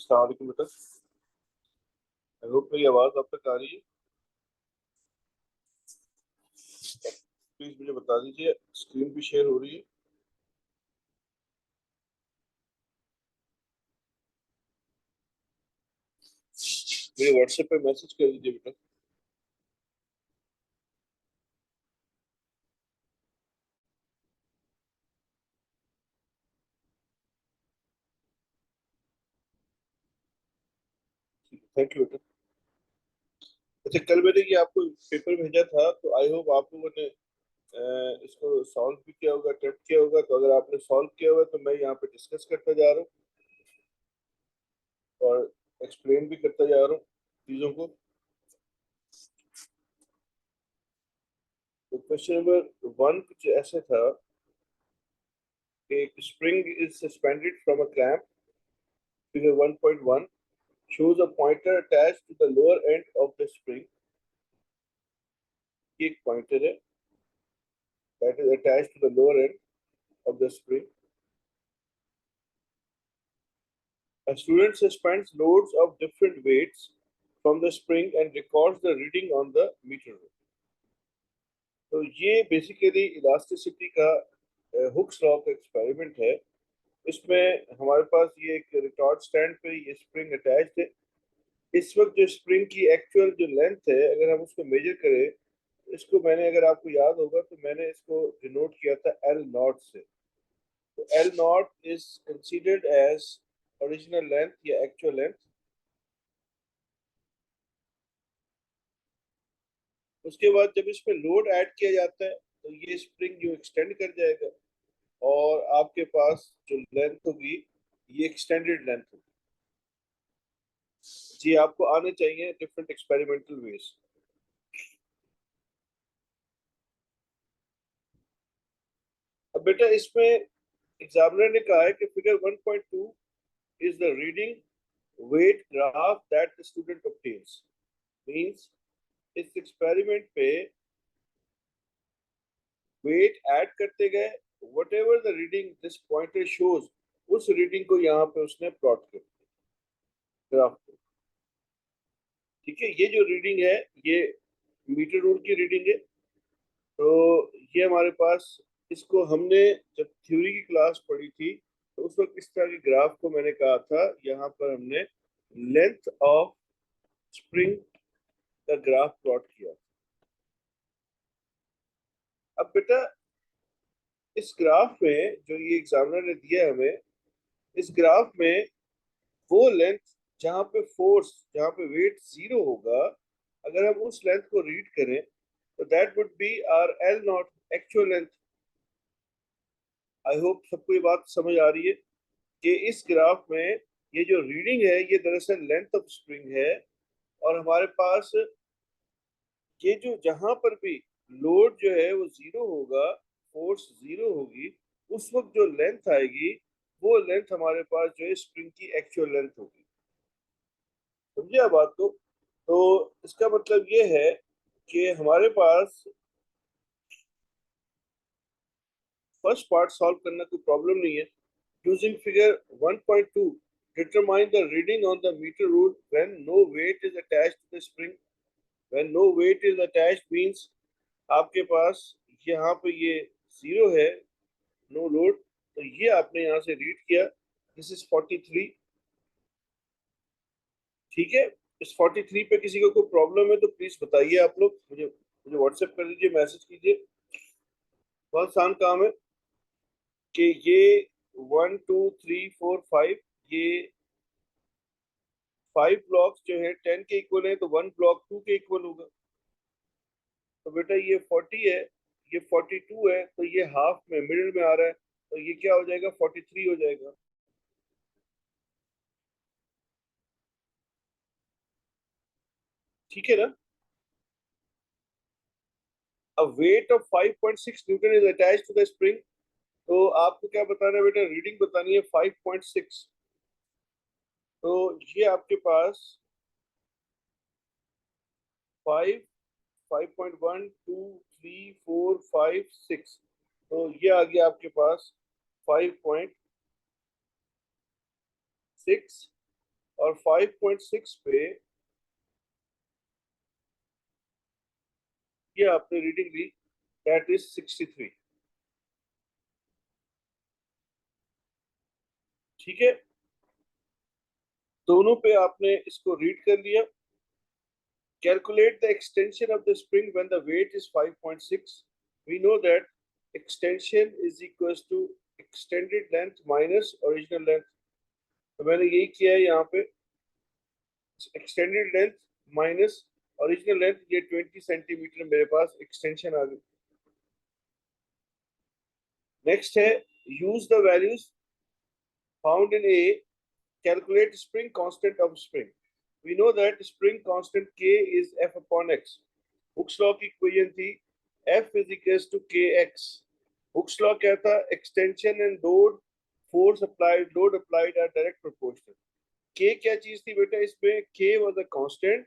अस्सलाम वालेकुम बेटा। आई होप मेरी आवाज़ आप तक आ रही है। प्लीज़ मुझे बता दीजिए स्क्रीन भी शेयर हो रही है। मेरे व्हाट्सएप पे मैसेज कर दीजिए बेटा। थैंक यू बेटा। अच्छा, कल मैंने ये आपको पेपर भेजा था, तो आई होप आप लोगों ने इसको सॉल्व भी किया होगा, अटेम्प्ट किया होगा। तो अगर आपने सॉल्व किया होगा तो मैं यहाँ पे डिस्कस करता जा रहा हूँ और एक्सप्लेन भी करता जा रहा हूँ चीज़ों को। तो क्वेश्चन नंबर 1 कुछ ऐसे था कि spring is suspended from a clamp. Figure 1.1 shows a pointer attached to the lower end of the spring. एक पॉइंटर है that is attached to the lower end of the spring. A student suspends loads of different weights from the spring and records the reading on the meter. तो ये basically elasticity का Hooke's law का experiment है। इसमें हमारे पास ये एक record stand पे ये स्प्रिंग अटैच्ड है। इस वक्त जो स्प्रिंग की एक्चुअल जो लेंथ है, अगर हम उसको मेजर करें, इसको मैंने, अगर आपको याद होगा तो मैंने इसको डिनोट किया था एल नॉट से। तो L naught is considered as original length या एक्चुअल लेंथ। उसके बाद जब इसमें लोड ऐड किया जाता है तो ये स्प्रिंग जो एक्सटेंड कर जाएगा और आपके पास जो लेंथ होगी ये एक्सटेंडेड लेंथ होगी। जी, आपको आने चाहिए डिफरेंट एक्सपेरिमेंटल वेज। अब बेटा इसमें एग्जामिनर ने कहा है कि figure 1.2 is the reading weight graph that the student obtains. Means इस एक्सपेरिमेंट पे वेट ऐड करते गए, what ever the reading this pointer shows, उस रीडिंग को यहाँ पे उसने प्लॉट कर दिया ग्राफ पे। ठीक है, ये जो रीडिंग है ये मीटर रूल की रीडिंग है। तो ये हमारे पास, इसको हमने जब थ्योरी की क्लास पढ़ी थी तो उस वक्त इस तरह के ग्राफ को मैंने कहा था, यहाँ पर हमने लेंथ ऑफ स्प्रिंग का ग्राफ प्लॉट किया। अब बेटा इस ग्राफ में जो ये एग्जामिनर ने दिया है हमें, इस ग्राफ में वो लेंथ जहां पे फोर्स, जहां पे वेट जीरो होगा, अगर हम उस लेंथ को रीड करें तो that would B R L not actual length. I hope सबको ये बात समझ आ रही है कि इस ग्राफ में ये जो रीडिंग है ये दरअसल लेंथ ऑफ स्प्रिंग है। और हमारे पास ये जो जहां पर भी लोड जो है वो जीरो होगा, फोर्स जीरो होगी, उस वक्त जो लेंथ आएगी वो लेंथ हमारे पास जो है स्प्रिंग की एक्चुअल लेंथ होगी। समझे आप बात को? तो इसका मतलब ये है कि हमारे पास फर्स्ट पार्ट सॉल्व करना कोई प्रॉब्लम नहीं है। Using figure 1.2 determine the reading on the metre rule when no weight is attached to the spring. When no weight is attached means आपके पास यहाँ पे ये जीरो है, नो लोड। तो ये आपने यहाँ से रीड किया, दिस इज 43। ठीक है, इस 43 पे किसी को कोई प्रॉब्लम है तो प्लीज बताइए आप लोग, मुझे मुझे व्हाट्सएप कर दीजिए, मैसेज कीजिए। बहुत आसान काम है कि ये 1 2 3 4 5, ये 5 ब्लॉक्स जो है 10 के इक्वल है, तो 1 ब्लॉक 2 के इक्वल होगा। तो बेटा ये 40 है, ये 42 है, तो ये हाफ में मिडिल में आ रहा है, तो ये क्या हो जाएगा, 43 हो जाएगा। ठीक है ना? अब weight of 5.6 newton is attached to the spring. तो आपको क्या बताना है बेटा, रीडिंग बतानी है 5.6। तो ये आपके पास 5, 5.1 2 3 4 5 6, तो ये आ गया आपके पास 5.6 और 5.6 पे ये आपने रीडिंग ली, दैट इज 63। ठीक है, दोनों पे आपने इसको रीड कर लिया। Calculate the extension of the spring when the weight is 5.6. We know that extension is equals to extended length minus original length. तो मैंने यही किया है यहाँ पे, extended length minus original length, ये 20 सेंटीमीटर मेरे पास extension आ गई। Next है use the values found in A, calculate spring constant of spring. We know that spring constant K is F upon X. Hooke's law की equation थी F is equals to KX. Hooke's law क्या था? Extension and load, force applied, load applied are direct proportional. K क्या चीज थी बेटा इसमें? K was a constant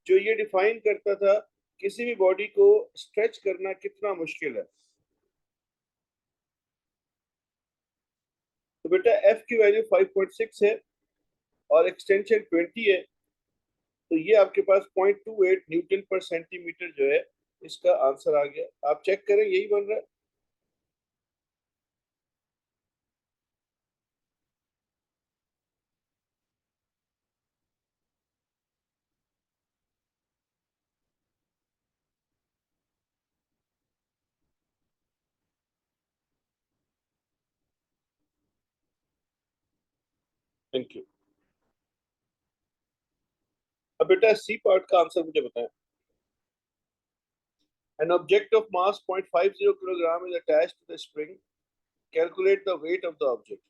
जो ये डिफाइन करता था किसी भी बॉडी को स्ट्रेच करना कितना मुश्किल है। तो बेटा F की वैल्यू 5.6 है और एक्सटेंशन 20 है, तो ये आपके पास 0.28 न्यूटन पर सेंटीमीटर जो है इसका आंसर आ गया। आप चेक करें, यही बन रहा है। Thank you. अब बेटा सी पार्ट का आंसर मुझे बताएं। An object of mass 0.50 kilogram is attached to the spring. Calculate the weight of the object.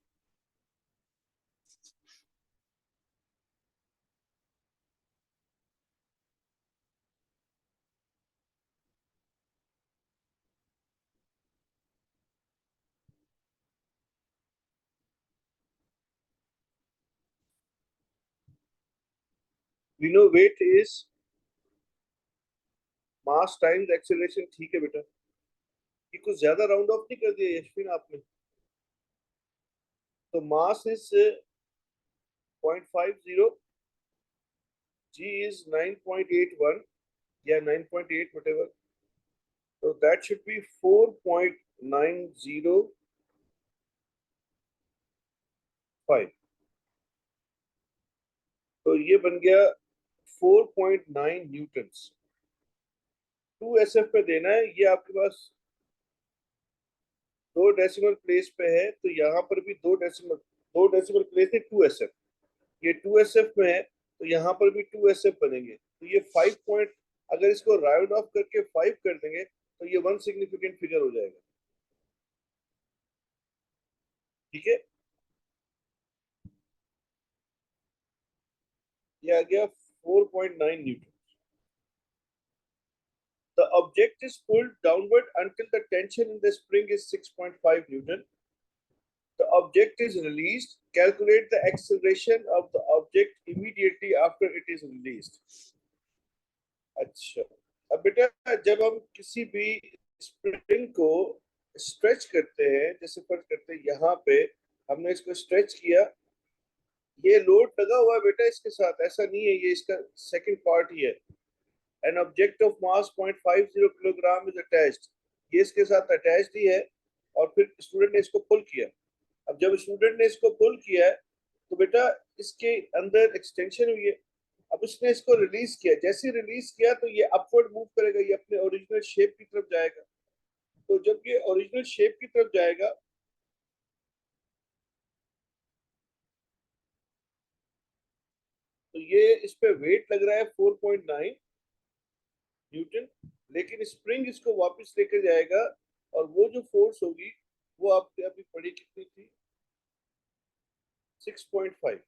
We know weight is mass times acceleration। ठीक है बेटा, ये कुछ ज्यादा राउंड ऑफ नहीं कर दिया यशविन आपने? तो मास इज 0.50, g is 9.81 या 9.8 whatever, so that should be 4.905। तो ये बन गया 4.9 न्यूटन्स। 2 SF पे देना है, ये आपके पास 2 डेसिमल प्लेस पे है, तो यहाँ पर भी 2 डेसिमल प्लेस है 2SF। ये 2SF में है तो यहाँ पर भी 2SF बनेंगे। तो ये 5 पॉइंट, अगर इसको राउंड ऑफ करके 5 कर देंगे तो ये वन सिग्निफिकेंट फिगर हो जाएगा। ठीक है, ये आ गया 4.9 Newton. The object is pulled downward until the tension in the spring is 6.5 Newton. The object is released. Calculate the acceleration of the object immediately after it is released. अच्छा, अब बेटा जब हम किसी भी स्प्रिंग को स्ट्रेच करते हैं, जैसे फर्ज करते हैं यहाँ पे हमने इसको स्ट्रेच किया, ये लोड लगा हुआ है बेटा इसके साथ, ऐसा नहीं है, ये इसका सेकंड पार्ट ही है। An object of mass 0.50 kilogram is attached, ये इसके साथ अटैच्ड ही है और फिर स्टूडेंट ने इसको पुल किया। अब जब स्टूडेंट ने इसको पुल किया है तो बेटा इसके अंदर एक्सटेंशन हुई है। अब उसने इसको रिलीज किया, जैसे रिलीज किया तो ये अपवर्ड मूव करेगा, ये अपने ओरिजिनल शेप की तरफ जाएगा। तो जब ये ओरिजिनल शेप की तरफ जाएगा तो ये इस पे वेट लग रहा है 4.9 न्यूटन, लेकिन स्प्रिंग इसको वापस लेकर जाएगा और वो जो फोर्स होगी वो आपने अभी पढ़ी कितनी थी? 6.5।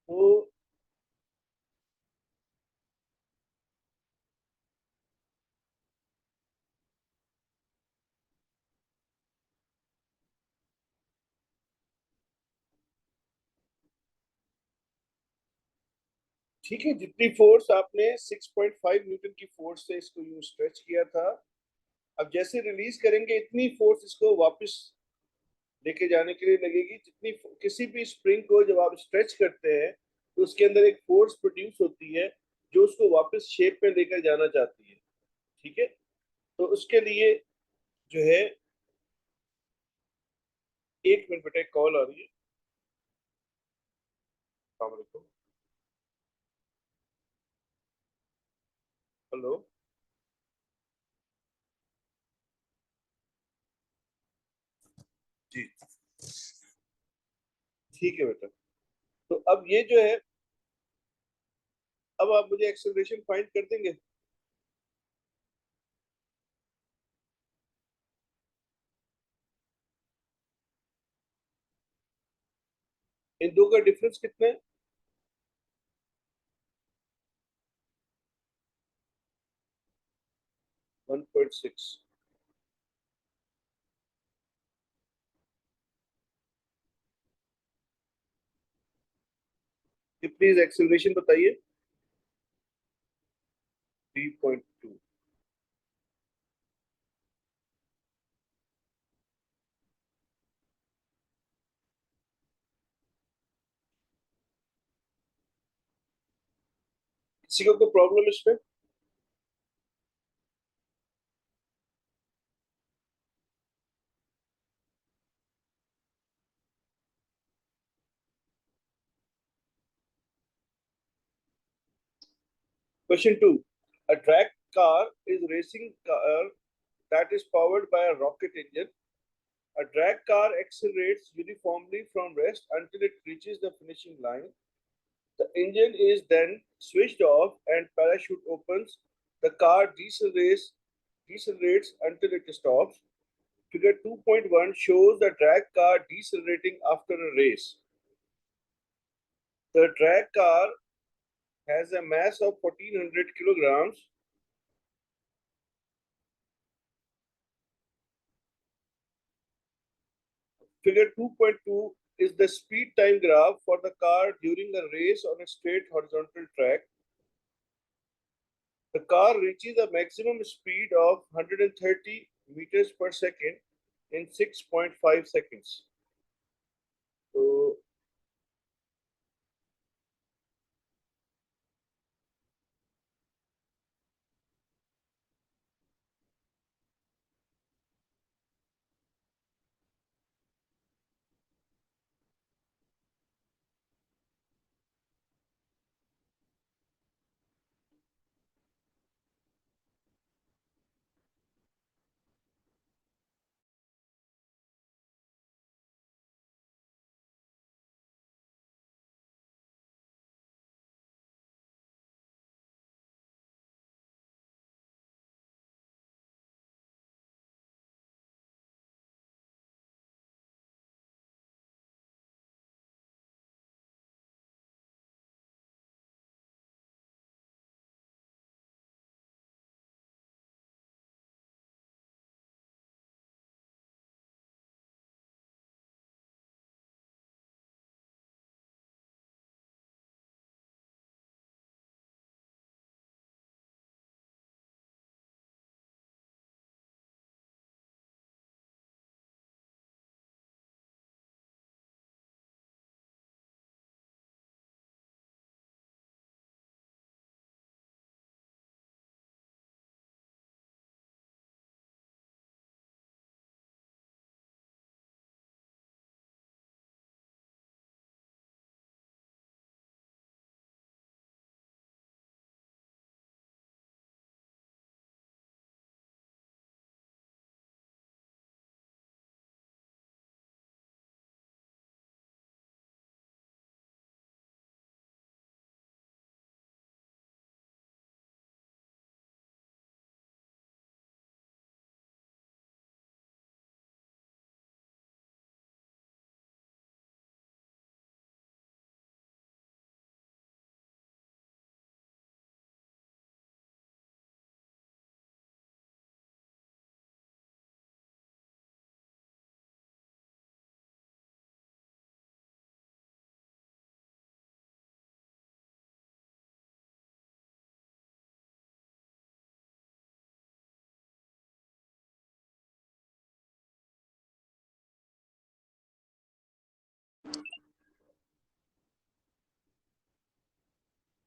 तो ठीक है, जितनी फोर्स आपने 6.5 न्यूटन की फोर्स से इसको यूं स्ट्रेच किया था, अब जैसे रिलीज करेंगे इतनी फोर्स इसको वापस लेके जाने के लिए लगेगी जितनी किसी भी स्प्रिंग को जब आप स्ट्रेच करते हैं तो उसके अंदर एक फोर्स प्रोड्यूस होती है जो उसको वापस शेप में लेकर जाना चाहती है। ठीक है, तो उसके लिए जो है, एक मिनट बेटा, एक कॉल आ रही है। अस्सलाम वालेकुम। हेलो। जी, ठीक है बेटा। तो अब ये जो है, अब आप मुझे एक्सेलरेशन फाइंड कर देंगे। इन दो का डिफरेंस कितना है? 1.6। प्लीज एक्सेलरेशन बताइए। 3.2। किसी को कोई प्रॉब्लम इसमें? Question 2. A drag car is racing car that is powered by a rocket engine. A drag car accelerates uniformly from rest until it reaches the finishing line. The engine is then switched off and parachute opens. The car decelerates until it stops. Figure 2.1 shows the drag car decelerating after a race. The drag car has a mass of 1400 kilograms. Figure 2.2 is the speed time graph for the car during a race on a straight horizontal track. The car reaches a maximum speed of 130 meters per second in 6.5 seconds. So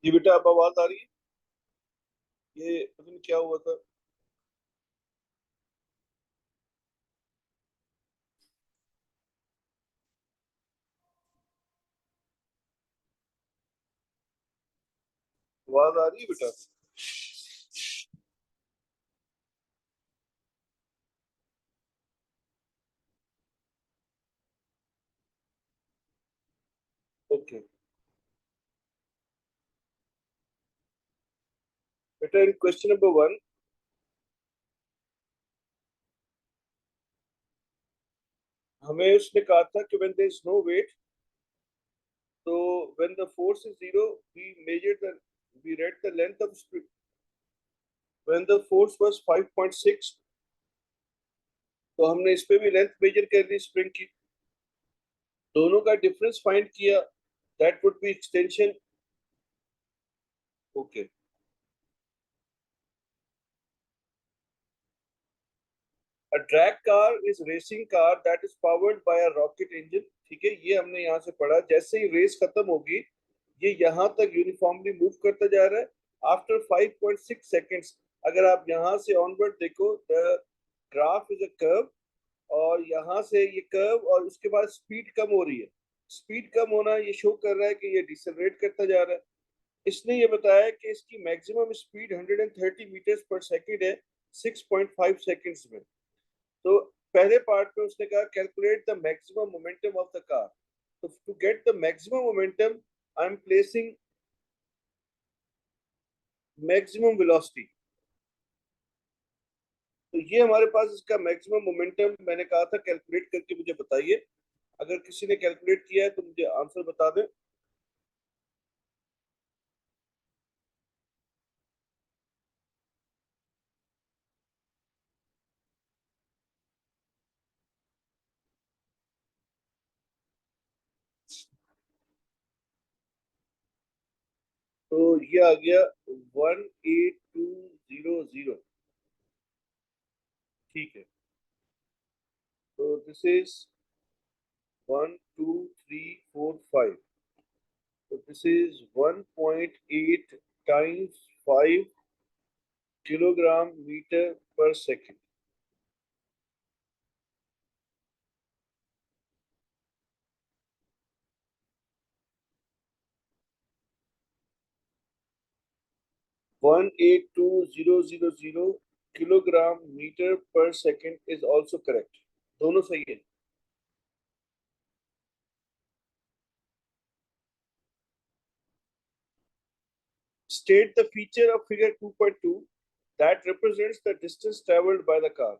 जी बेटा, अब आवाज आ रही है? ये पता नहीं क्या हुआ था। आवाज आ रही है बेटा? ओके बेटा, इन क्वेश्चन नंबर वन हमें उसने कहा था कि when there is no weight, तो when the force is zero, we read the length of spring. When the force was 5.6, तो हमने इस पे भी लेंथ मेजर कर ली स्प्रिंग की। दोनों का डिफरेंस फाइंड किया, that would B extension. Okay. A drag car is racing car that is powered by a rocket engine। ठीक है, ये हमने यहाँ से पढ़ा। जैसे ही रेस खत्म होगी, ये यहाँ तक यूनिफॉर्मली मूव करता जा रहा है। आफ्टर 5.6 सेकेंड्स, अगर आप यहाँ से ऑनवर्ड देखो, the graph is a curve, और यहाँ से ये कर्व, और उसके बाद स्पीड कम हो रही है। स्पीड कम होना ये शो कर रहा है कि ये डिसलरेट करता जा रहा है। इसने ये बताया कि इसकी मैक्सिमम स्पीड 130 मीटर्स पर सेकेंड है 6.5 सेकेंड्स में। तो पहले पार्ट में उसने कहा calculate the maximum momentum of the car. तो to get the maximum momentum, I am placing maximum velocity. तो ये हमारे पास इसका मैक्सिमम मोमेंटम, मैंने कहा था कैलकुलेट करके मुझे बताइए। अगर किसी ने कैलकुलेट किया है तो मुझे आंसर बता दें। तो ये आ गया 18200। ठीक है, तो दिस इज 12345। तो this is 1.8 times 5 kilogram metre per second. 182,000 kilogram metre per second is also correct. दोनों सही है। State the feature of figure 2.2 that represents the distance travelled by the car.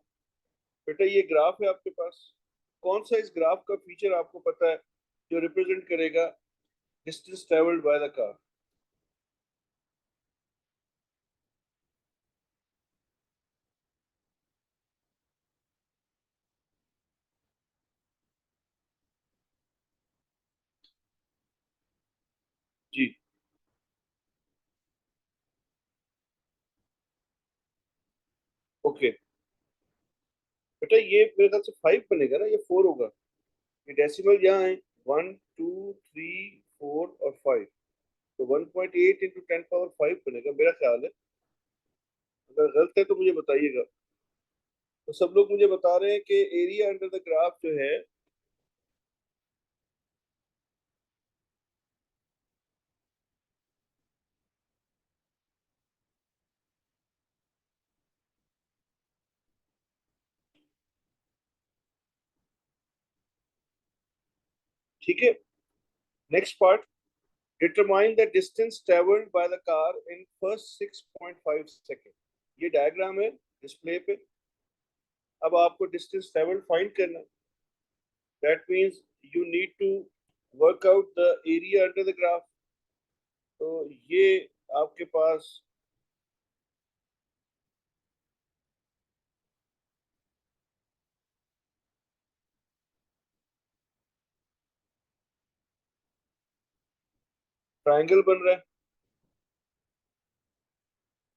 बेटा, ये ग्राफ है आपके पास। कौन सा इस ग्राफ का फीचर आपको पता है जो रिप्रेजेंट करेगा distance travelled by the car? जी। ओके बेटा, ये मेरे ख्याल से 5 बनेगा ना, ये 4 होगा। ये डेसिमल यहाँ है, 1 2 3 4 और 5। तो 1.8 इंटू 10 पावर 5 बनेगा मेरा ख्याल है। अगर गलत है तो मुझे बताइएगा। तो सब लोग मुझे बता रहे हैं कि एरिया अंडर द ग्राफ जो है, ठीक है। Next part, determine the distance travelled by the car in first 6.5 second. ये डायग्राम है डिस्प्ले पे। अब आपको डिस्टेंस ट्रेवल्ड फाइंड करना। That means you need to work out the area under the graph. तो ये आपके पास ट्रायंगल बन रहा है।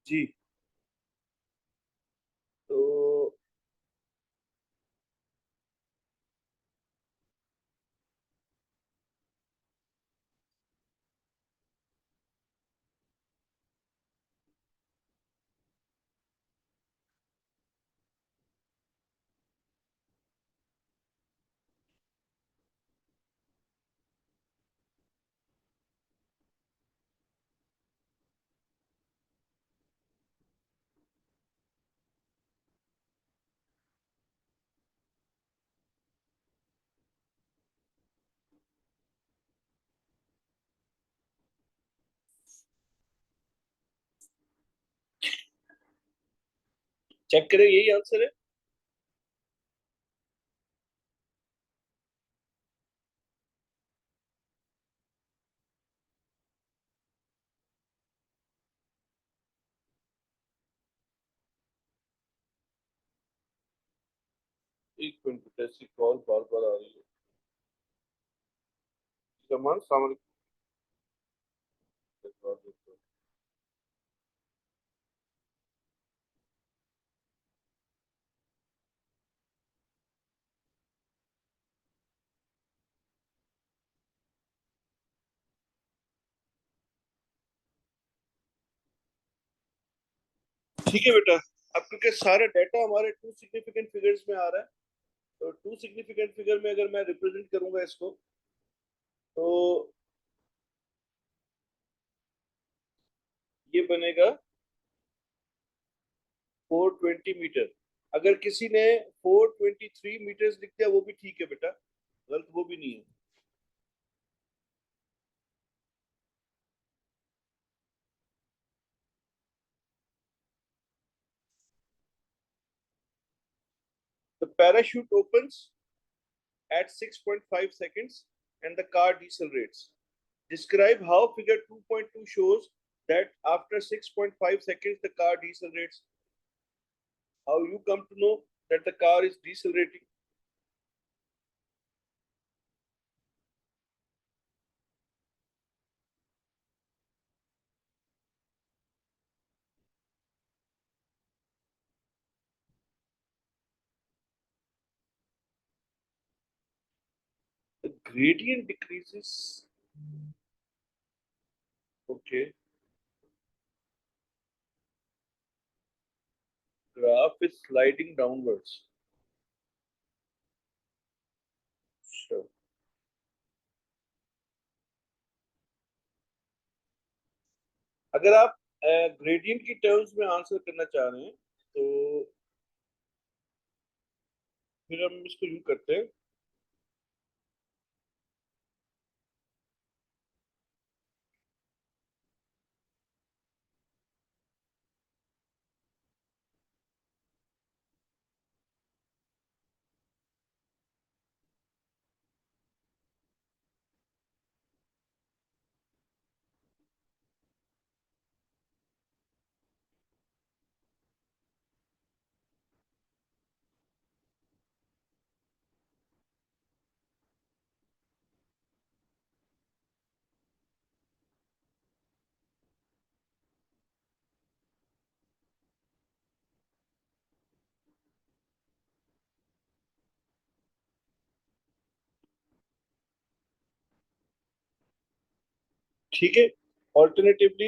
जी। तो चेक करें, यही आंसर है। एक मिनट बेटा, ऐसी कॉल बार बार आ रही है। सलमान, सलाम अलैकुम। ठीक है बेटा। अब क्योंकि सारा डाटा हमारे टू सिग्निफिकेंट फिगर्स में आ रहा है, तो टू सिग्निफिकेंट फिगर में अगर मैं रिप्रेजेंट करूंगा इसको, तो ये बनेगा 420 मीटर। अगर किसी ने 423 मीटर्स लिख दिया वो भी ठीक है बेटा, गलत वो भी नहीं है। The parachute opens at 6.5 seconds and the car decelerates. Describe how figure 2.2 shows that after 6.5 seconds the car decelerates. How you come to know that the car is decelerating? The gradient decreases. Okay. Graph is sliding downwards. Sure. अगर आप gradient की terms में answer करना चाह रहे हैं, तो फिर हम इसको यूं करते हैं। ठीक है। ऑल्टरनेटिवली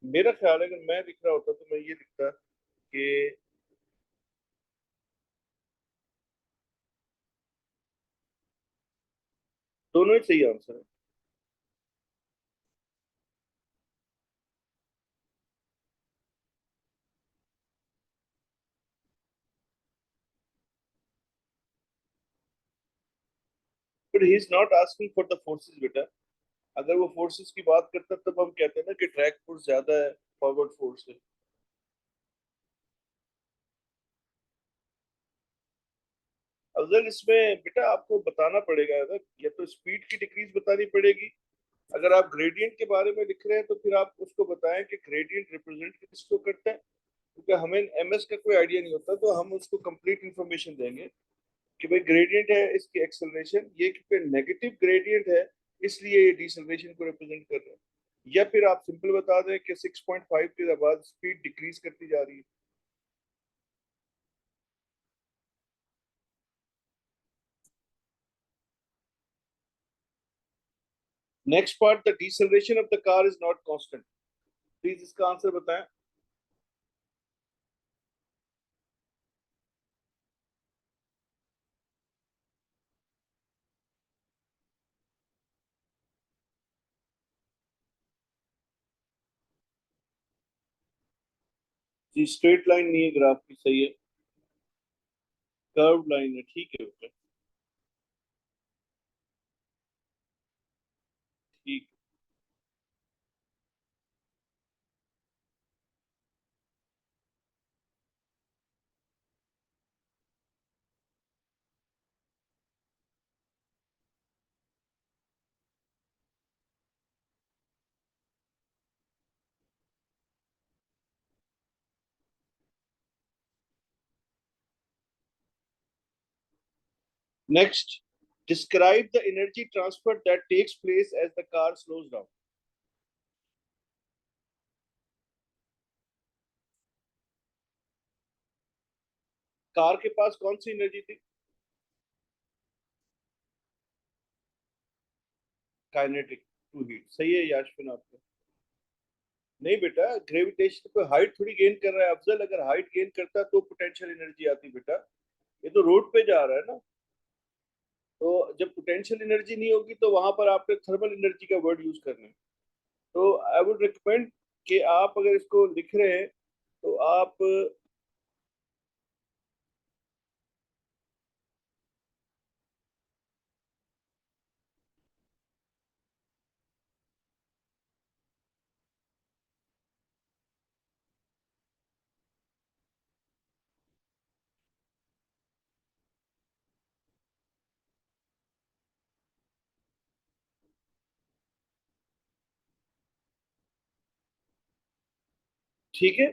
मेरा ख्याल है अगर मैं लिख रहा होता तो मैं ये लिखता कि दोनों ही सही आंसर है। But he is not asking for the forces बेटा। अगर वो फोर्सेस की बात करता तब हम कहते हैं ना कि ट्रैक फोर्स ज्यादा है, फॉरवर्ड फोर्स है। अगर इसमें बेटा आपको बताना पड़ेगा, अगर या तो स्पीड की डिक्रीज बतानी पड़ेगी। अगर आप ग्रेडियंट के बारे में लिख रहे हैं तो फिर आप उसको बताएं कि ग्रेडियंट रिप्रेजेंट किसको करता है, क्योंकि हमें एमएस का कोई आइडिया नहीं होता, तो हम उसको कंप्लीट इंफॉर्मेशन देंगे कि भाई ग्रेडियंट है इसकी एक्सेलरेशन, ये क्योंकि नेगेटिव ग्रेडियंट है इसलिए ये डिसलरेशन को रिप्रेजेंट कर रहे हैं। या फिर आप सिंपल बता दें कि 6.5 के बाद स्पीड डिक्रीज करती जा रही है। Next part, the deceleration of the car is not constant. Please इसका आंसर बताएं। जी, स्ट्रेट लाइन नहीं है ग्राफ की, सही है। कर्व लाइन है, ठीक है बेटा। ठीक। Next, describe the energy transfer that takes place as the car slows down. Car के पास कौन सी एनर्जी थी? Kinetic to heat. सही है याशविन आपका। नहीं बेटा, ग्रेविटेशन पे हाइट थोड़ी गेन कर रहा है अफजल। अगर हाइट गेन करता तो पोटेंशियल एनर्जी आती बेटा। ये तो रोड पे जा रहा है ना। तो जब पोटेंशियल एनर्जी नहीं होगी तो वहां पर आपने थर्मल एनर्जी का वर्ड यूज करना है। तो आई वुड रिकमेंड कि आप अगर इसको लिख रहे हैं तो आप ठीक है।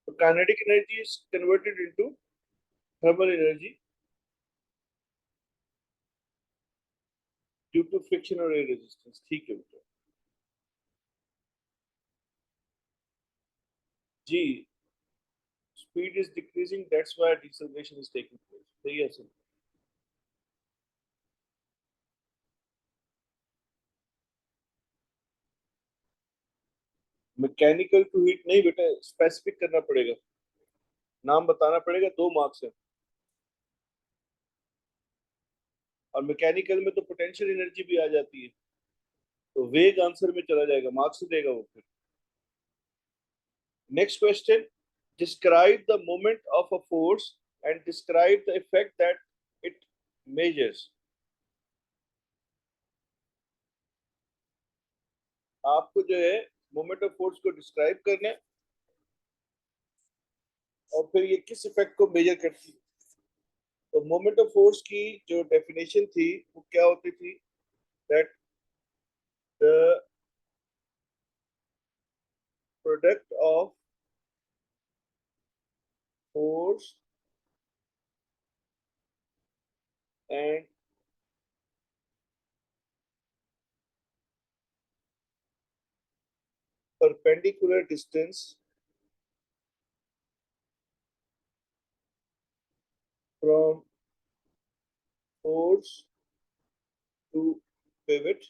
तो kinetic energy is converted into thermal energy due to friction और एयर रेजिस्टेंस। ठीक है बेटा। जी, speed is decreasing, that's why deceleration is taking place. सही है सर। मैकेनिकल टू हीट नहीं बेटा, स्पेसिफिक करना पड़ेगा, नाम बताना पड़ेगा। 2 मार्क्स है। और मैकेनिकल में तो पोटेंशियल एनर्जी भी आ जाती है। तो वेग आंसर में चला जाएगा, मार्क्स ही देगा वो फिर। Next question, describe the moment of a force and describe the effect that it measures. आपको जो है मोमेंट ऑफ फोर्स को डिस्क्राइब करना है और फिर ये किस इफेक्ट को मेजर करती है। तो मोमेंट ऑफ फोर्स की जो डेफिनेशन थी वो क्या होती थी? That the product of force and perpendicular distance from force to pivot.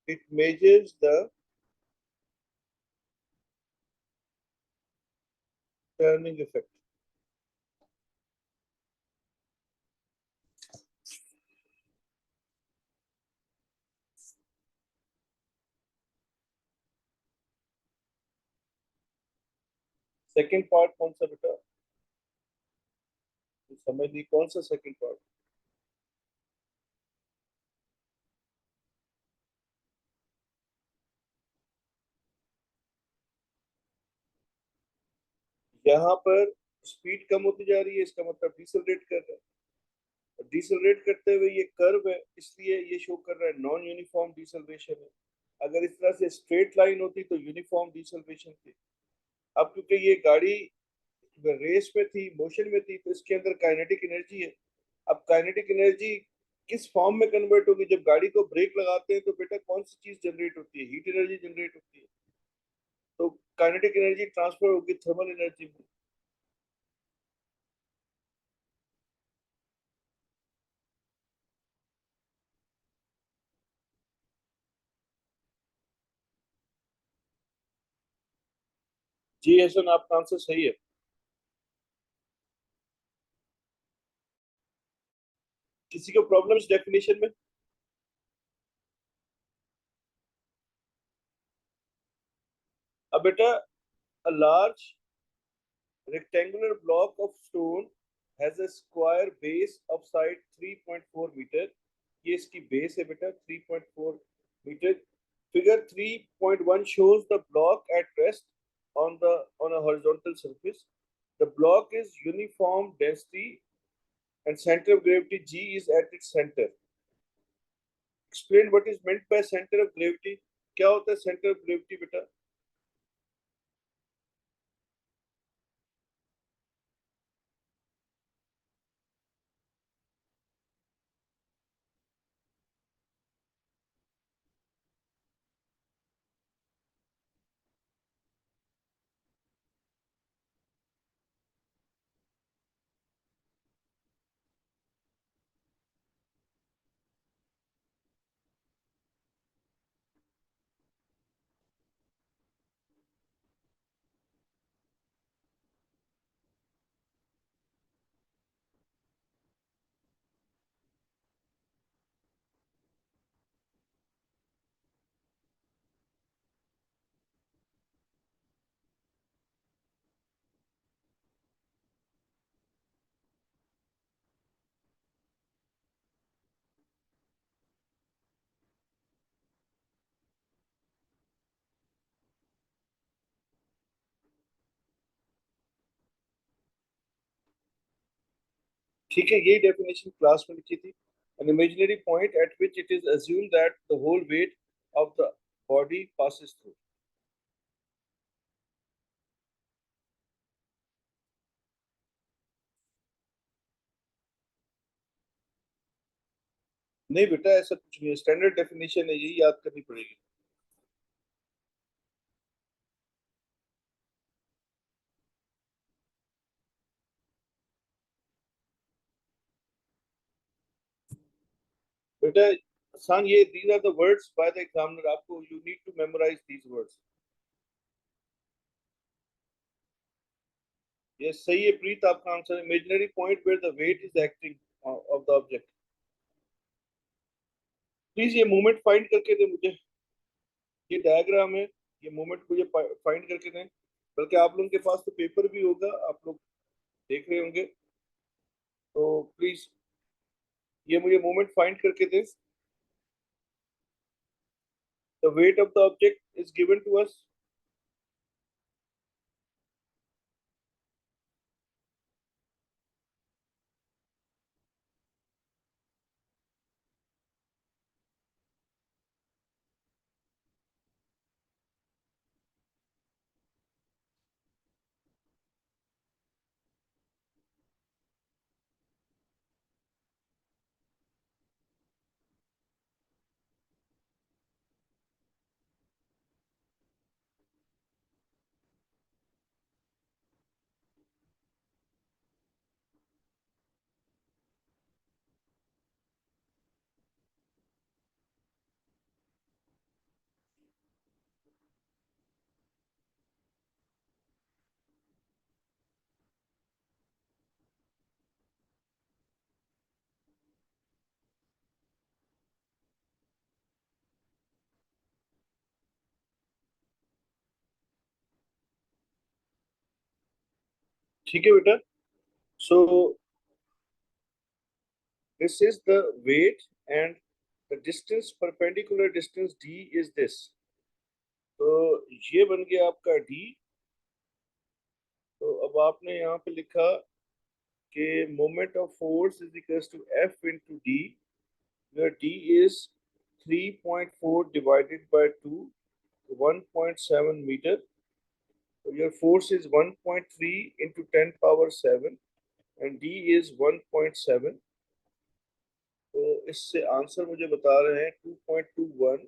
It measures the turning effect. Second part कौन सा बेटा? समझ नहीं, कौन सा सेकंड पार्ट? यहाँ पर स्पीड कम होती जा रही है, इसका मतलब डिसलरेट कर रहा है। डिसलरेट करते हुए ये कर्व है, इसलिए ये शो कर रहा है नॉन यूनिफॉर्म डिसलरेशन है। अगर इस तरह से स्ट्रेट लाइन होती तो यूनिफॉर्म डिसलरेशन थी। अब क्योंकि ये गाड़ी रेस में थी, मोशन में थी, तो इसके अंदर काइनेटिक एनर्जी है। अब काइनेटिक एनर्जी किस फॉर्म में कन्वर्ट होगी? जब गाड़ी को ब्रेक लगाते हैं तो बेटा कौन सी चीज जनरेट होती है? हीट एनर्जी जनरेट होती है। तो काइनेटिक एनर्जी ट्रांसफर होगी थर्मल एनर्जी में। जी हसन, आपका आंसर सही है। किसी को प्रॉब्लम इस डेफिनेशन में? अब बेटा, a large rectangular block of stone has a square base of side 3.4 meter. ये इसकी बेस है बेटा 3.4 metre. Figure 3.1 shows the block at rest on a horizontal surface. The block is uniform density and center of gravity G is at its center. Explain what is meant by center of gravity. क्या होता है centre of gravity बेटा? ठीक है, यही definition class में लिखी थी। an imaginary point at which it is assumed that the whole weight of the body passes through। नहीं बेटा, ऐसा कुछ नहीं है, स्टैंडर्ड डेफिनेशन है, यही याद करनी पड़ेगी। बेटा सान, ये these are the words by the examiner, आपको you need to memorize these words। ये सही है प्रीत, आपका answer imaginary point where the weight is acting of the object. Please ये मूवमेंट फाइंड करके दे मुझे, ये डायग्राम है, ये मूवमेंट मुझे फाइंड करके दें। बल्कि आप लोगों के पास तो पेपर भी होगा, आप लोग देख रहे होंगे, तो प्लीज ये मुझे मूवमेंट फाइंड करके दें। The weight of the object is given to us. ठीक है बेटा, so this is the weight and the distance, perpendicular distance d is this. तो ये बन गया आपका d। तो अब आपने यहाँ पे लिखा कि moment of force is equal to F into D, where d is 3.4 divided by 2, 1.7 meter। So your force is 1.3 into 10 power 7 and d is 1.7। तो इससे आंसर मुझे बता रहे हैं 2.21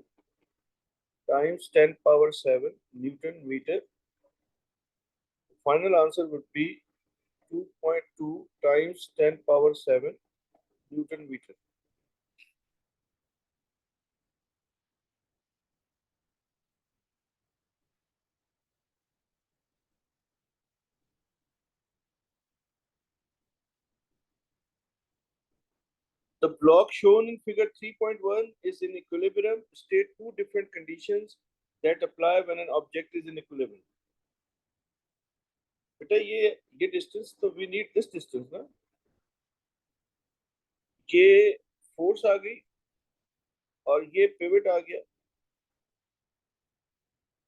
times 10 power 7 newton metre. Final answer would be 2.2 times 10 power 7 newton metre. The block shown in figure 3.1 is in equilibrium. State two different conditions that apply when an object is in equilibrium। बेटा ये distance, तो we need this distance ना। ये force आ गई और ये pivot आ गया,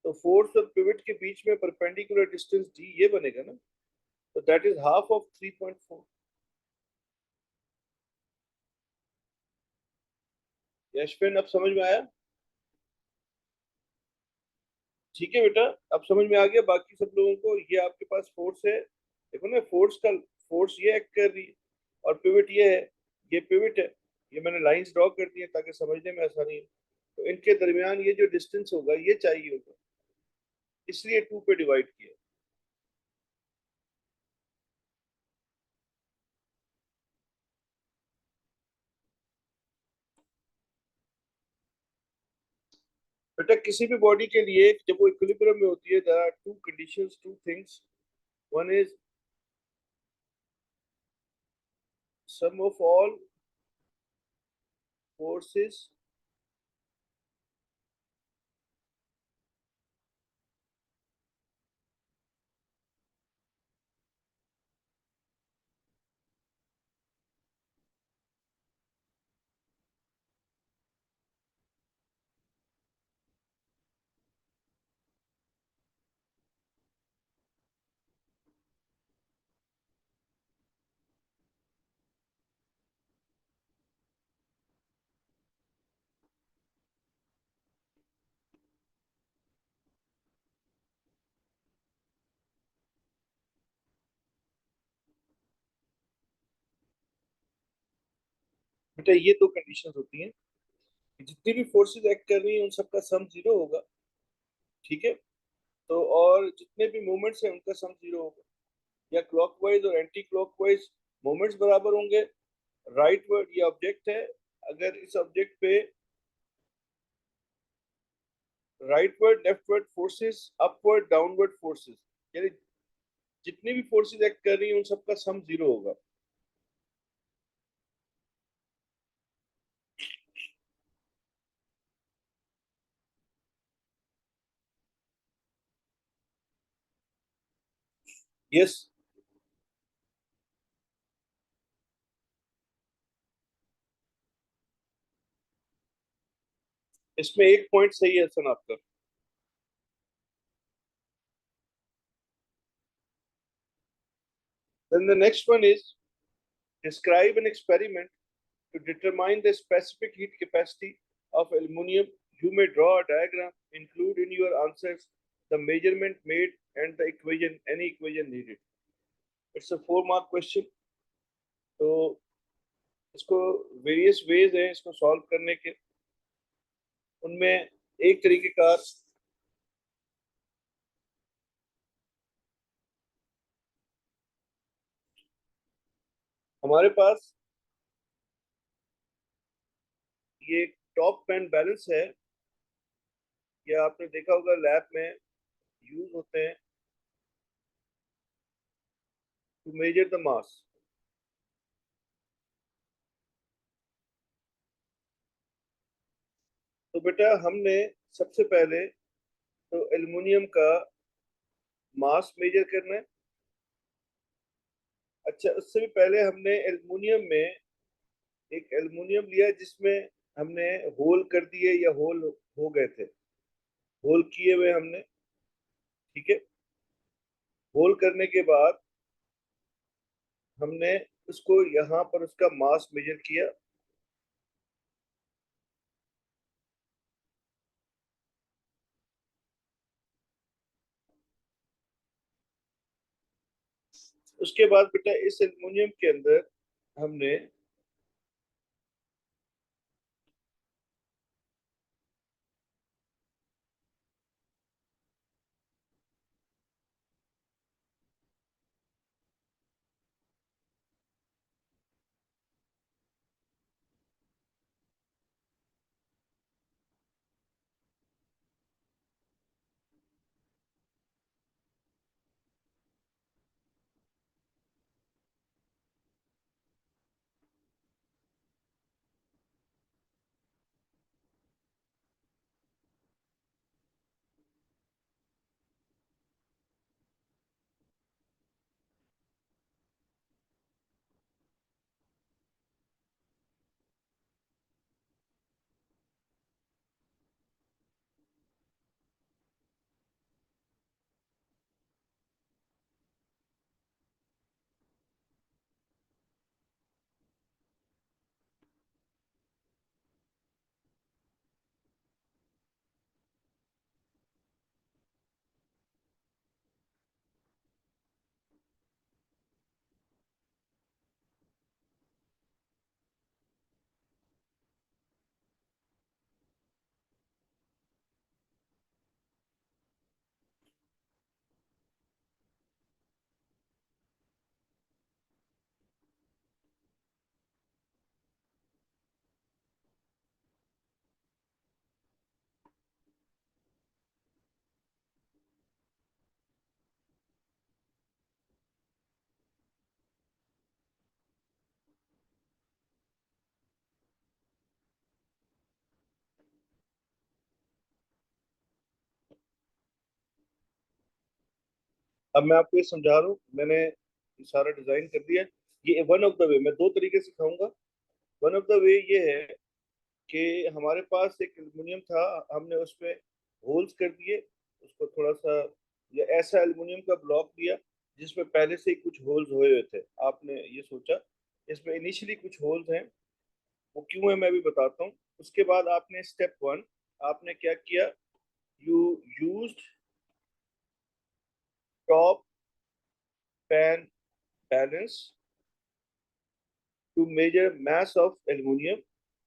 तो फोर्स और पिवट के बीच में परपेंडिकुलर डिस्टेंस डी ये बनेगा ना, तो that is half of 3.4। Yashwin अब समझ में आया? ठीक है बेटा, अब समझ में आ गया बाकी सब लोगों को? ये आपके पास फोर्स है, देखो ना, फोर्स ये एक्ट कर रही है, और पिवट ये है, ये पिवट है। ये मैंने लाइंस ड्रॉ कर दी है ताकि समझने में आसानी हो। तो इनके दरमियान ये जो डिस्टेंस होगा ये चाहिए होगा, इसलिए टू पे डिवाइड किया। बेटा किसी भी बॉडी के लिए जब वो इक्विलिब्रियम में होती है, there are two conditions, two things. One is sum of all forces बेटा ये दो कंडीशंस होती हैं कि जितनी भी फोर्सेस एक्ट कर रही हैं उन सबका सम जीरो होगा। ठीक है, तो और जितने भी मोमेंट्स हैं उनका सम जीरो होगा। या क्लॉकवाइज और एंटी क्लॉकवाइज मोमेंट्स बराबर होंगे। राइट वर्ड ये ऑब्जेक्ट है, अगर इस ऑब्जेक्ट पे right word left word forces, upward downward forces, यानी जितनी भी फोर्सेस एक्ट कर रही हैं उन सबका सम जीरो होगा। यस। इसमें एक पॉइंट सही है सन आपका। Then the next one is describe an experiment to determine the specific heat capacity of aluminum. You may draw a diagram, include in your answers the measurement made and the equation, any equation needed. It's a 4 mark question. तो इसको various ways हैं इसको solve करने के। उनमें एक तरीके का, हमारे पास ये टॉप पेन बैलेंस है। ये आपने देखा होगा लैब में यूज होते हैं टू मेजर द मास। तो बेटा हमने सबसे पहले तो एल्युमिनियम का मास मेजर करना है। अच्छा, उससे भी पहले हमने एल्युमिनियम में एक एल्युमिनियम लिया जिसमें हमने होल कर दिए या होल हो गए थे, होल किए हुए हमने। ठीक है, होल करने के बाद हमने उसको यहाँ पर उसका मास मेजर किया। उसके बाद बेटा इस एल्युमिनियम के अंदर हमने अब मैं आपको ये समझा रहा हूँ, मैंने ये सारा डिजाइन कर दिया। ये वन ऑफ द वे, मैं दो तरीके से सिखाऊंगा। वन ऑफ द वे ये है कि हमारे पास एक एल्युमिनियम था, हमने उसमें होल्स कर दिए, उसको थोड़ा सा, या ऐसा एल्युमिनियम का ब्लॉक दिया जिसमें पहले से ही कुछ होल्स हुए हुए थे। आपने ये सोचा इसमें इनिशियली कुछ होल्स हैं, वो क्यों है मैं भी बताता हूँ। उसके बाद आपने स्टेप वन, आपने क्या किया, you used top pan balance to measure mass of aluminium.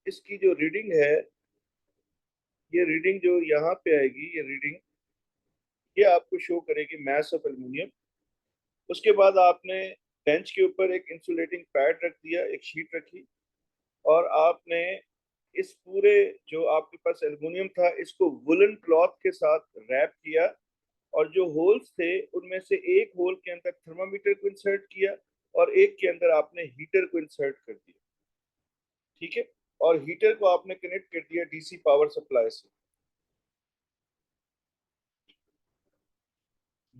इसकी जो रीडिंग है, ये रीडिंग जो यहाँ पे आएगी, ये रीडिंग ये आपको शो करेगी मास ऑफ एल्युमिनियम। उसके बाद आपने बेंच के ऊपर एक इंसुलेटिंग पैड रख दिया, एक शीट रखी, और आपने इस पूरे जो आपके पास एल्युमिनियम था इसको वुलन क्लॉथ के साथ रैप किया, और जो होल्स थे उनमें से एक होल के अंदर थर्मामीटर को इंसर्ट किया, और एक के अंदर आपने हीटर को इंसर्ट कर दिया। ठीक है, और हीटर को आपने कनेक्ट कर दिया डीसी पावर सप्लाई से।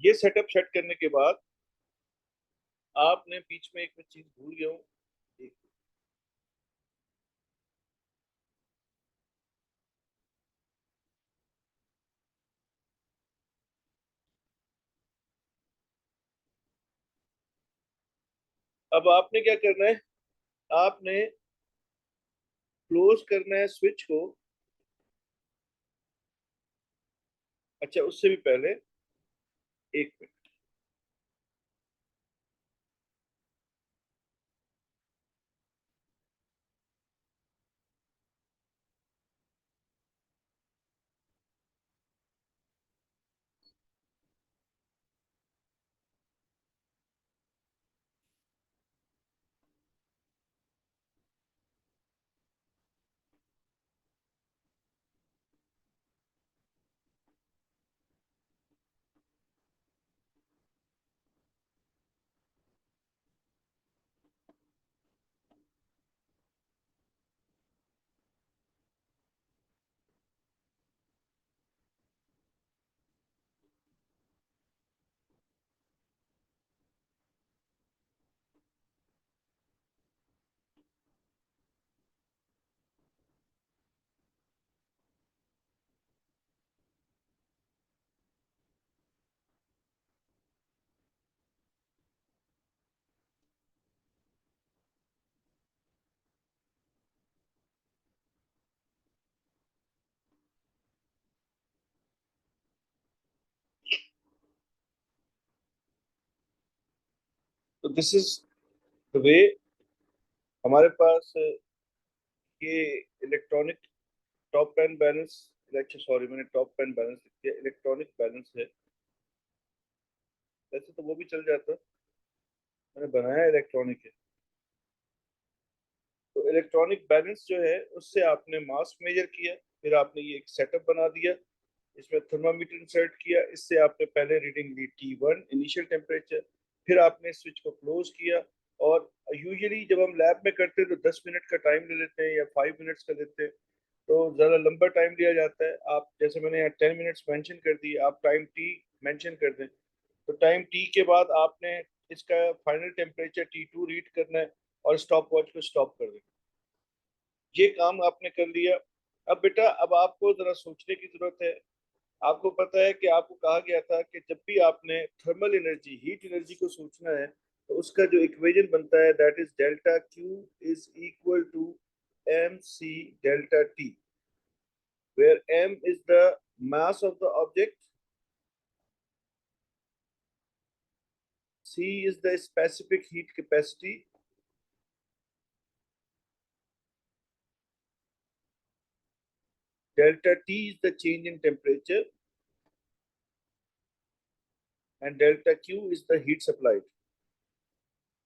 ये सेटअप सेट करने के बाद आपने बीच में एक मैं चीज भूल गया हूँ। अब आपने क्या करना है, आपने क्लोज करना है स्विच को। अच्छा, उससे भी पहले एक मिनट। तो दिस इज द वे। हमारे पास ये इलेक्ट्रॉनिक टॉप पेन बैलेंस, अच्छा सॉरी मैंने टॉप पेन बैलेंस लिख दिया, इलेक्ट्रॉनिक बैलेंस है। वैसे तो वो भी चल जाता, मैंने बनाया इलेक्ट्रॉनिक है। तो इलेक्ट्रॉनिक बैलेंस जो है उससे आपने मास मेजर किया, फिर आपने ये एक सेटअप बना दिया, इसमें थर्मामीटर इंसर्ट किया, इससे आपने पहले रीडिंग ली T1 इनिशियल टेम्परेचर, फिर आपने स्विच को क्लोज किया। और यूजुअली जब हम लैब में करते हैं तो 10 मिनट का टाइम ले लेते हैं या 5 मिनट्स का लेते हैं, तो ज़्यादा लंबा टाइम लिया जाता है। आप जैसे मैंने यहाँ 10 मिनट्स मेंशन कर दिए, आप टाइम टी मेंशन कर दें, तो टाइम टी के बाद आपने इसका फाइनल टेम्परेचर T2 रीड करना है, और स्टॉप वॉच को स्टॉप कर देना। ये काम आपने कर लिया। अब बेटा, अब आपको जरा सोचने की जरूरत है। आपको पता है कि आपको कहा गया था कि जब भी आपने थर्मल एनर्जी, हीट एनर्जी को सोचना है, तो उसका जो इक्वेशन बनता है that is delta Q is equal to M C delta T, where m is the mass of the object, c is the specific heat capacity, delta t is the change in temperature, and delta q is the heat supplied.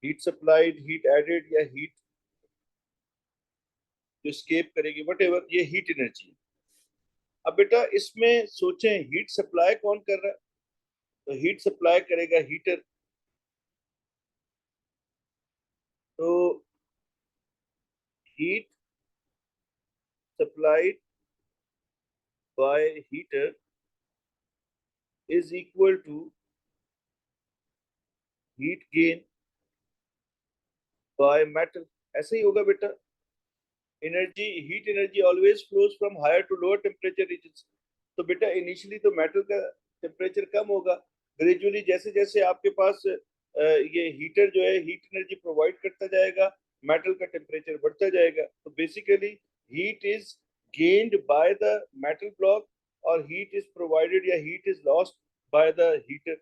Heat supplied, heat added, या heat जो escape करेगी, whatever, ये heat energy है। अब बेटा इसमें सोचें heat supply कौन कर रहा है, तो हीट सप्लाई करेगा हीटर। तो heat supplied by heater is equal to heat gain by metal, ऐसे ही होगा बेटा। Energy, heat energy always flows from higher to lower temperature region. तो बेटा इनिशियली तो मेटल का टेम्परेचर कम होगा, ग्रेजुअली जैसे जैसे आपके पास ये हीटर जो है हीट एनर्जी प्रोवाइड करता जाएगा, मेटल का टेम्परेचर बढ़ता जाएगा। तो basically heat is gained by the metal block और हीट इज प्रोवाइडेड या heat is lost by the heater.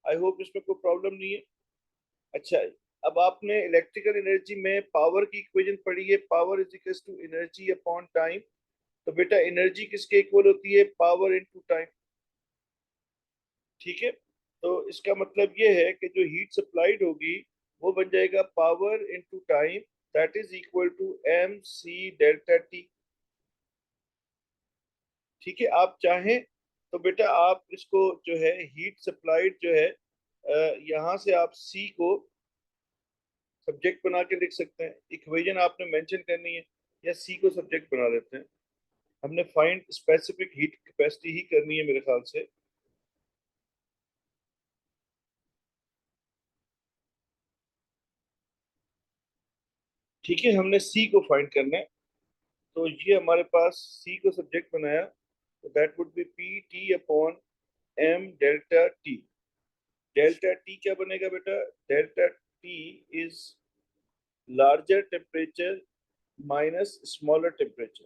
I hope इसमें कोई प्रॉब्लम नहीं है। अच्छा, अब आपने इलेक्ट्रिकल एनर्जी में पावर की इक्वेशन पढ़ी है, power is equal to energy upon time. तो बेटा एनर्जी किसके इक्वल होती है, पावर इनटू टाइम। ठीक है, तो इसका मतलब ये है कि जो हीट सप्लाइड होगी वो बन जाएगा power into time, that is equal to M C delta T. ठीक है, आप चाहें तो बेटा आप इसको जो है हीट सप्लाइड जो है यहाँ से आप सी को सब्जेक्ट बना के लिख सकते हैं, इक्वेशन आपने मेंशन करनी है, या सी को सब्जेक्ट बना देते हैं। हमने फाइंड स्पेसिफिक हीट कैपेसिटी ही करनी है मेरे ख्याल से। ठीक है, हमने सी को फाइंड करना है। तो ये हमारे पास सी को सब्जेक्ट बनाया, तो that would be P T upon M delta T. Delta T क्या बनेगा बेटा, delta T is larger temperature minus smaller temperature.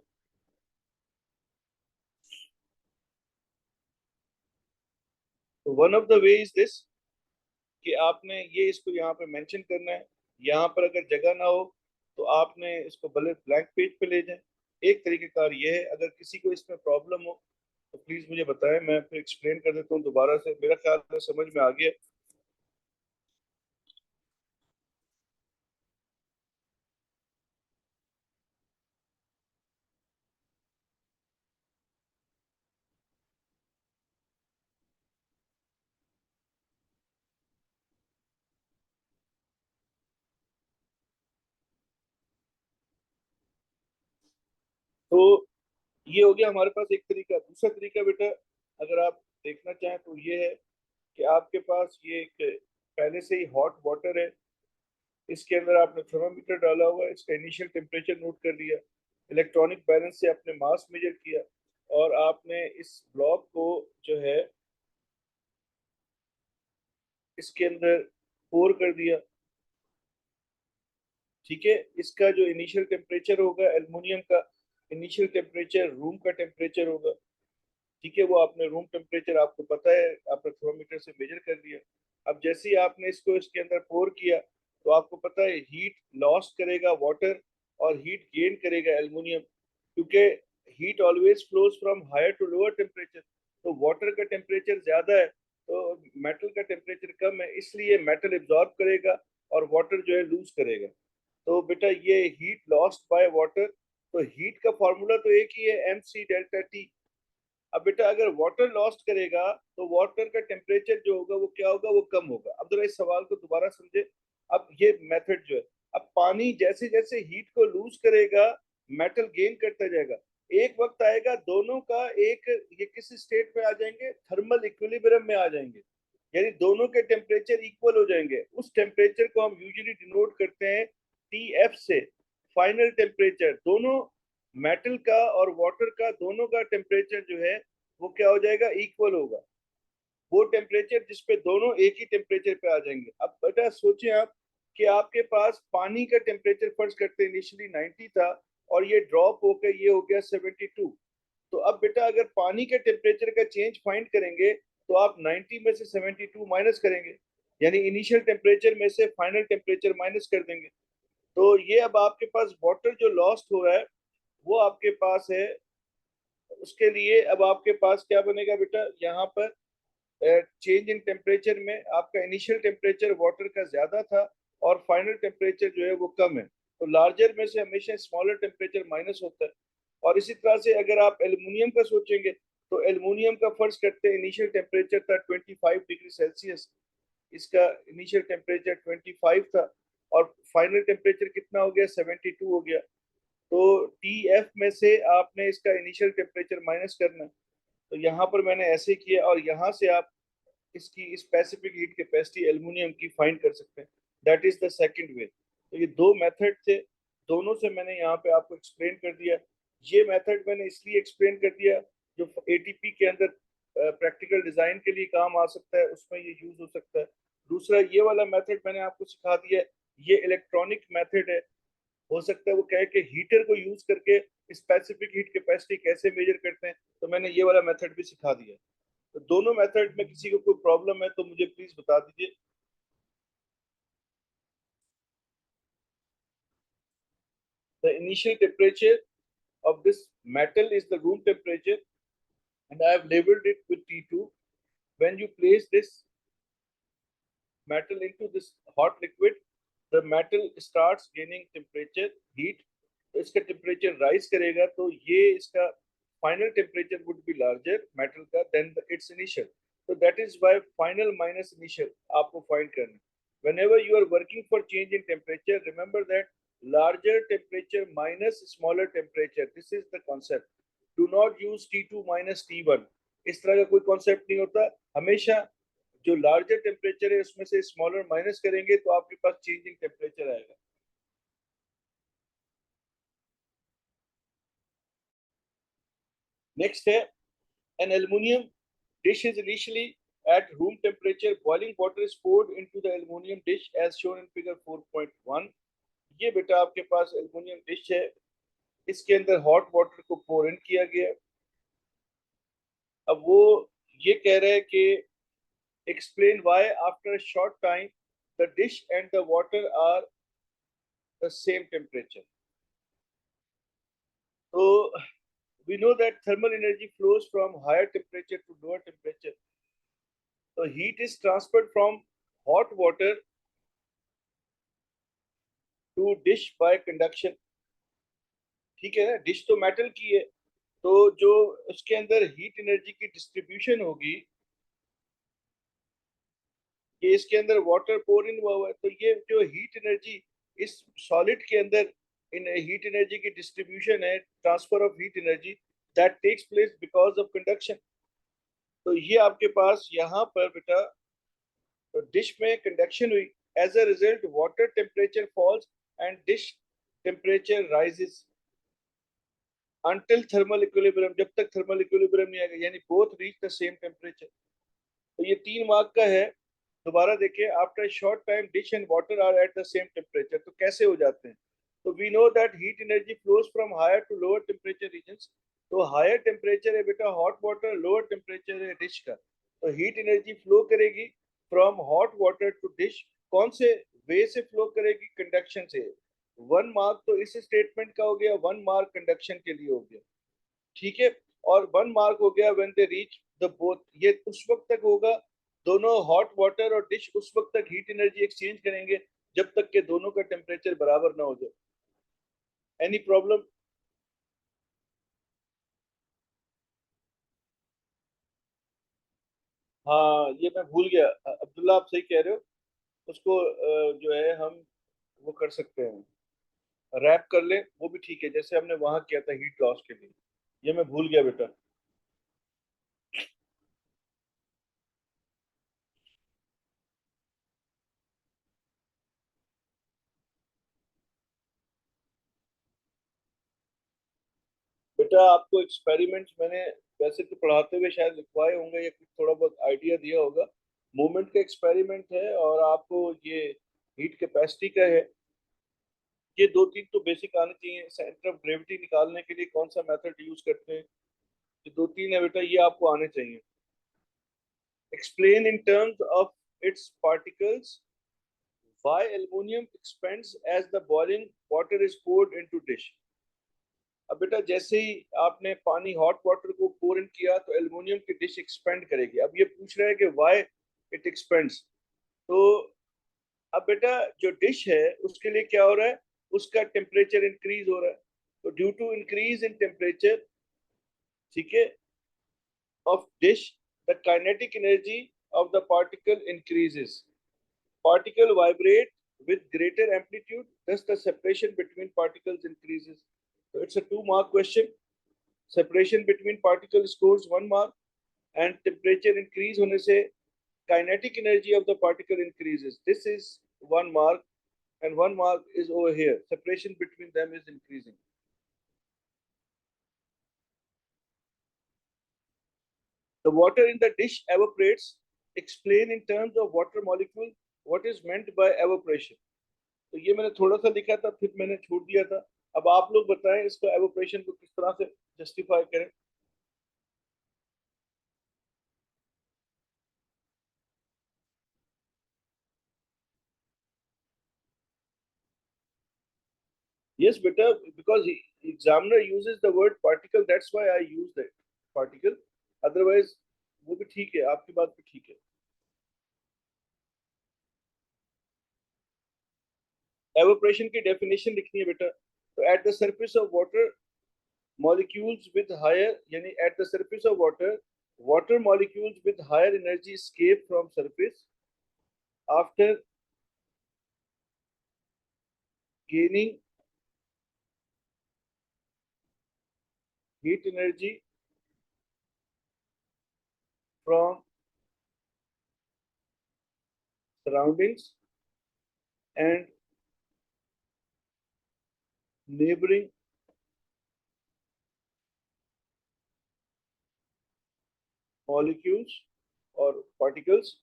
तो one of the way is this कि आपने ये इसको यहाँ पे मेंशन करना है। यहाँ पर अगर जगह ना हो तो आपने इसको भले ब्लैंक पेज पे ले जाएं। एक तरीकेकार ये है, अगर किसी को इसमें प्रॉब्लम हो तो प्लीज मुझे बताएं, मैं फिर एक्सप्लेन कर देता हूँ दोबारा से। मेरा ख्याल है समझ में आ गया। तो ये हो गया हमारे पास एक तरीका। दूसरा तरीका बेटा अगर आप देखना चाहें तो ये है कि आपके पास ये एक पहले से ही हॉट वाटर है, इसके अंदर आपने थर्मामीटर डाला हुआ है, इसका इनिशियल टेम्परेचर नोट कर लिया, इलेक्ट्रॉनिक बैलेंस से आपने मास मेजर किया, और आपने इस ब्लॉक को जो है इसके अंदर पोर कर दिया। ठीक है, इसका जो इनिशियल टेम्परेचर होगा एल्युमिनियम का, इनिशियल टेम्परेचर रूम का टेम्परेचर होगा। ठीक है, वो आपने रूम टेम्परेचर आपको पता है, आपने थर्मामीटर से मेजर कर लिया। अब जैसे ही आपने इसको इसके अंदर पोर किया तो आपको पता है हीट लॉस करेगा वाटर और हीट गेन करेगा एल्युमिनियम, क्योंकि heat always flows from higher to lower temperature. तो वाटर का टेम्परेचर ज्यादा है तो मेटल का टेम्परेचर कम है, इसलिए मेटल एब्जॉर्ब करेगा और वाटर जो है लूज करेगा। तो बेटा ये हीट लॉस्ट बाय वाटर, तो हीट का फॉर्मूला तो एक ही है, एम सी डेल्टा टी। अब बेटा अगर वाटर लॉस्ट करेगा तो वाटर का टेम्परेचर जो होगा वो क्या होगा, वो कम होगा। अब जरा इस सवाल को दोबारा समझे। अब ये मेथड जो है, अब पानी जैसे जैसे हीट को लूज करेगा मेटल गेन करता जाएगा। एक वक्त आएगा दोनों का एक ये किस स्टेट में आ जाएंगे, थर्मल इक्विलिब्रियम में आ जाएंगे, यानी दोनों के टेम्परेचर इक्वल हो जाएंगे। उस टेम्परेचर को हम यूजुअली डिनोट करते हैं टी एफ से। फाइनल टेम्परेचर दोनों मेटल का और वाटर का दोनों का टेम्परेचर जो है वो क्या हो जाएगा, इक्वल होगा। वो टेम्परेचर जिसपे दोनों एक ही टेम्परेचर पे आ जाएंगे। अब बेटा सोचें आप कि आपके पास पानी का टेम्परेचर फर्ज करते इनिशियली 90 था और ये ड्रॉप होकर ये हो गया 72। तो अब बेटा अगर पानी के टेम्परेचर का चेंज फाइंड करेंगे तो आप 90 में से 72 माइनस करेंगे, यानी इनिशियल टेम्परेचर में से फाइनल टेम्परेचर माइनस कर देंगे। तो ये अब आपके पास वाटर जो लॉस्ट हो रहा है वो आपके पास है। उसके लिए अब आपके पास क्या बनेगा बेटा, यहाँ पर चेंज इन टेम्परेचर में आपका इनिशियल टेम्परेचर वाटर का ज्यादा था और फाइनल टेम्परेचर जो है वो कम है, तो लार्जर में से हमेशा स्मॉलर टेम्परेचर माइनस होता है। और इसी तरह से अगर आप एल्युमिनियम का सोचेंगे तो एल्युमिनियम का फर्ज करते हैं इनिशियल टेम्परेचर था 25 डिग्री सेल्सियस, इसका इनिशियल टेम्परेचर 25 था और फाइनल टेम्परेचर कितना हो गया, 72 हो गया। तो टी एफ में से आपने इसका इनिशियल टेम्परेचर माइनस करना है। तो यहाँ पर मैंने ऐसे किया और यहाँ से आप इसकी स्पेसिफिक हीट कैपेसिटी एल्युमिनियम की फाइंड कर सकते हैं। दैट इज द सेकंड वे। तो ये दो मेथड थे, दोनों से मैंने यहाँ पे आपको एक्सप्लेन कर दिया। ये मेथड मैंने इसलिए एक्सप्लेन कर दिया जो एटीपी के अंदर प्रैक्टिकल डिजाइन के लिए काम आ सकता है, उसमें ये यूज हो सकता है। दूसरा ये वाला मेथड मैंने आपको सिखा दिया, ये इलेक्ट्रॉनिक मेथड है। हो सकता है वो कहे कि हीटर को यूज करके स्पेसिफिक हीट कैपेसिटी कैसे मेजर करते हैं, तो मैंने ये वाला मेथड भी सिखा दिया। तो दोनों मेथड में किसी को कोई प्रॉब्लम है तो मुझे प्लीज बता दीजिए। The initial temperature of this metal is the room temperature, and I have labeled it with T2. When you place this metal into this hot liquid, the metal starts gaining temperature, heat. तो इसका temperature rise करेगा, तो ये इसका final temperature would be larger metal का then it's initial. तो that is why final minus initial आपको find करना। whenever you are working for change in temperature, remember that larger temperature minus smaller temperature, this is the concept. Do not use T2 minus T1, इस तरह का कोई concept नहीं होता। हमेशा जो लार्जर टेम्परेचर है उसमें से स्मॉलर माइनस करेंगे तो आपके पास चेंजिंग टेम्परेचर आएगा। नेक्स्ट है, an aluminum dish is initially at room temperature. Boiling water is poured into the aluminum dish as shown in figure 4.1. ये बेटा आपके पास एल्युमिनियम डिश है, इसके अंदर हॉट वाटर को पोर इन किया गया। अब वो ये कह रहे हैं कि explain why after a short time the dish and the water are the same temperature. So we know that thermal energy flows from higher temperature to lower temperature. So heat is transferred from hot water to dish by conduction। ठीक है ना, dish तो metal की है, तो जो उसके अंदर हीट एनर्जी की डिस्ट्रीब्यूशन होगी, ये इसके अंदर वाटर पोर इन हुआ है, तो ये जो हीट एनर्जी इस सॉलिड के अंदर इन हीट एनर्जी की डिस्ट्रीब्यूशन है, transfer of heat energy that takes place because of conduction. तो ये आपके पास यहाँ पर बेटा तो डिश में कंडक्शन हुई, as a result water temperature falls and dish temperature rises until thermal equilibrium, जब तक थर्मल इक्विलिब्रियम नहीं आएगा, यानी both reach the same temperature. तो ये 3 मार्क का है। दोबारा देखिए, after short time dish and water are at the same temperature, तो कैसे हो जाते हैं? तो we know that heat energy flows from higher to lower temperature regions. तो हायर टेम्परेचर है बेटा हॉट वाटर, लोअर टेम्परेचर है डिश का। तो हीट एनर्जी फ्लो करेगी from hot water to dish, कौन से वे से फ्लो करेगी? कंडक्शन से। 1 मार्क तो इस स्टेटमेंट का हो गया, 1 मार्क कंडक्शन के लिए हो गया, ठीक है। और 1 मार्क हो गया when they reach the both, ये उस वक्त तक होगा, दोनों हॉट वाटर और डिश उस वक्त तक हीट एनर्जी एक्सचेंज करेंगे जब तक के दोनों का टेम्परेचर बराबर ना हो जाए। Any problem? हाँ, ये मैं भूल गया, अब्दुल्ला आप सही कह रहे हो। उसको जो है हम वो कर सकते हैं, रैप कर ले, वो भी ठीक है, जैसे हमने वहां किया था हीट लॉस के लिए। ये मैं भूल गया बेटा। बेटा आपको एक्सपेरिमेंट्स मैंने वैसे तो पढ़ाते हुए शायद लिखवाए होंगे या कुछ थोड़ा बहुत आइडिया दिया होगा। मोमेंट का एक्सपेरिमेंट है और आपको ये हीट कैपेसिटी का है। ये दो तीन तो बेसिक आने चाहिए। सेंटर ऑफ ग्रेविटी निकालने के लिए कौन सा मेथड यूज करते हैं, ये दो तीन है बेटा, ये आपको आने चाहिए। Explain in terms of its particles why aluminum expands as the boiling water is poured into dish। अब बेटा जैसे ही आपने पानी हॉट वाटर को पोर इन किया तो एल्युमिनियम की डिश एक्सपेंड करेगी। अब ये पूछ रहा है कि व्हाई इट एक्सपेंड्स। तो अब बेटा जो डिश है उसके लिए क्या हो रहा है, उसका टेम्परेचर इंक्रीज हो रहा है। तो due to increase in temperature, ठीक है, of dish, the kinetic energy of the particle increases. Particle vibrate with greater amplitude, thus the separation between particles increases. So it's a 2 mark question. Separation between particles scores 1 mark, and temperature increase होने से kinetic energy of the particle increases. This is 1 mark, and 1 mark is over here. Separation between them is increasing. The water in the dish evaporates. Explain in terms of water molecule what is meant by evaporation. तो ये मैंने थोड़ा सा लिखा था, फिर मैंने छोड़ दिया था. अब आप लोग बताएं इसको एवोपरेशन को किस तरह से जस्टिफाई करें. Yes, better, because examiner uses the word particle, that's why I use that particle. Otherwise, वो भी ठीक है, आपकी बात भी ठीक है. Evaporation की definition लिखनी है बेटा. तो at the surface of water, molecules with higher, यानी at the surface of water, water molecules with higher energy escape from surface after gaining heat energy from surroundings and neighboring molecules or particles,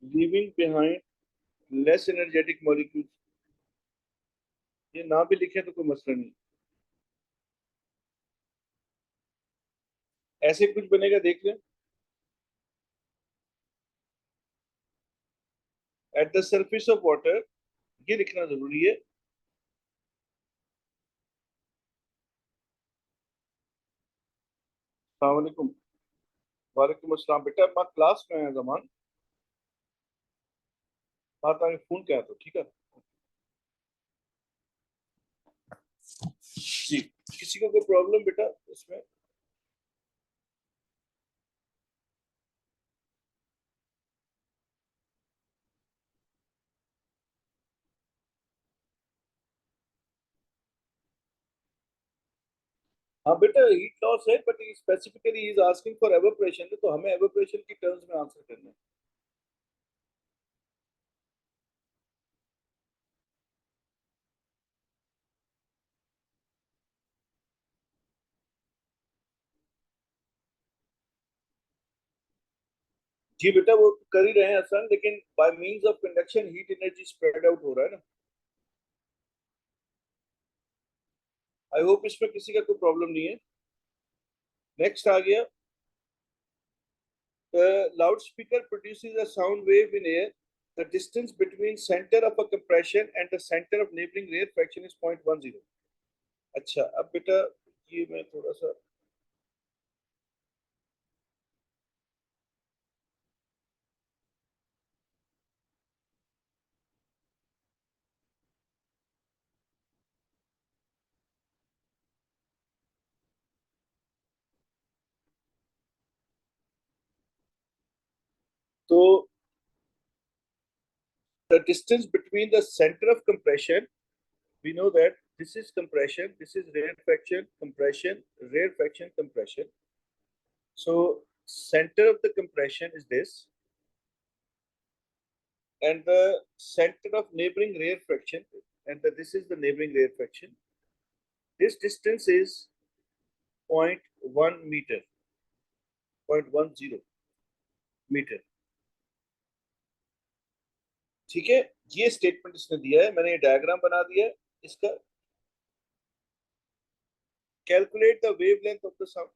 leaving behind less energetic molecules. ये ना भी लिखे तो कोई मसला नहीं. ऐसे कुछ बनेगा, देख लें. At the surface of water, ये लिखना जरूरी है. अस्सलाम वालेकुम. वालेकुम अस्सलाम. बेटा मैं क्लास में है जमान. बात आगे फोन किया तो ठीक है जी. किसी को कोई प्रॉब्लम बेटा इसमें? हाँ बेटा, हीट लॉस है, but specifically he is asking for evaporation, तो हमें एवोपरेशन की टर्म्स में आंसर करना है. जी बेटा, वो कर ही रहे हैं असल, लेकिन by means of conduction heat energy spread out हो रहा है ना. आई होप इसमें किसी का कोई प्रॉब्लम नहीं है. नेक्स्ट आ गया. The loudspeaker produces a sound wave in air. The distance between center of a compression and the center of neighboring rarefaction is 0.10. अच्छा, अब बेटा ये मैं थोड़ा सा. तो the distance between the center of compression, we know that this is compression, this is rarefaction, compression, rarefaction, compression. So center of the compression is this, and the center of neighboring rarefaction, and this is the neighboring rarefaction. This distance is 0.1 meter, 0.10 metre. ठीक है, ये statement इसने दिया है, मैंने ये diagram बना दिया है इसका. Calculate the wavelength of the sound.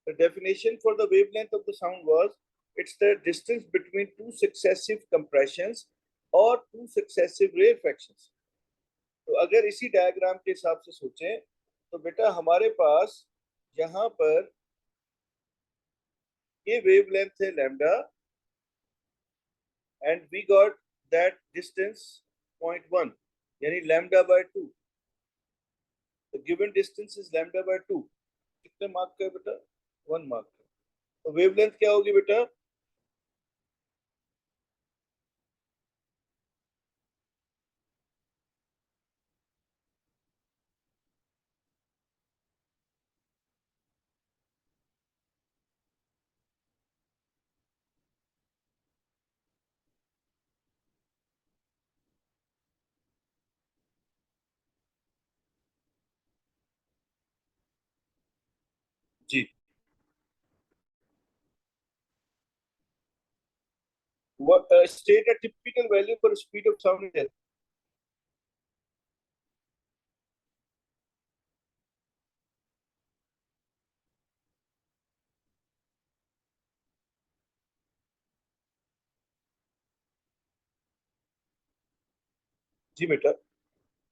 The definition for the wavelength of the sound was it's the distance between two successive compressions और टू सक्सेसिव रेयरफैक्शंस. तो अगर इसी डायग्राम के हिसाब से सोचें तो बेटा हमारे पास यहाँ पर ये वेवलेंथ है lambda, and we got that distance 0.1, यानी lambda by 2. The given distance is lambda by 2. कितने मार्क का है बेटा? 1 मार्क का. तो वेवलेंथ क्या होगी बेटा? जी. What state a typical value for speed of sound is? जी बेटा,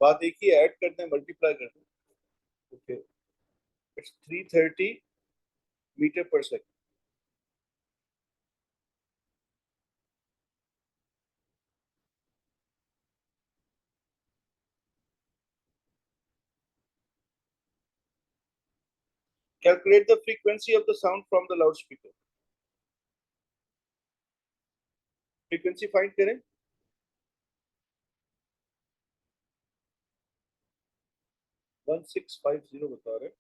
बात एक ही, ऐड कर दें, मल्टीप्लाई कर दें. ओके, इट्स 330 मीटर पर second. Calculate the frequency of the sound from the loudspeaker. Frequency find करें. 1650 बता रहे.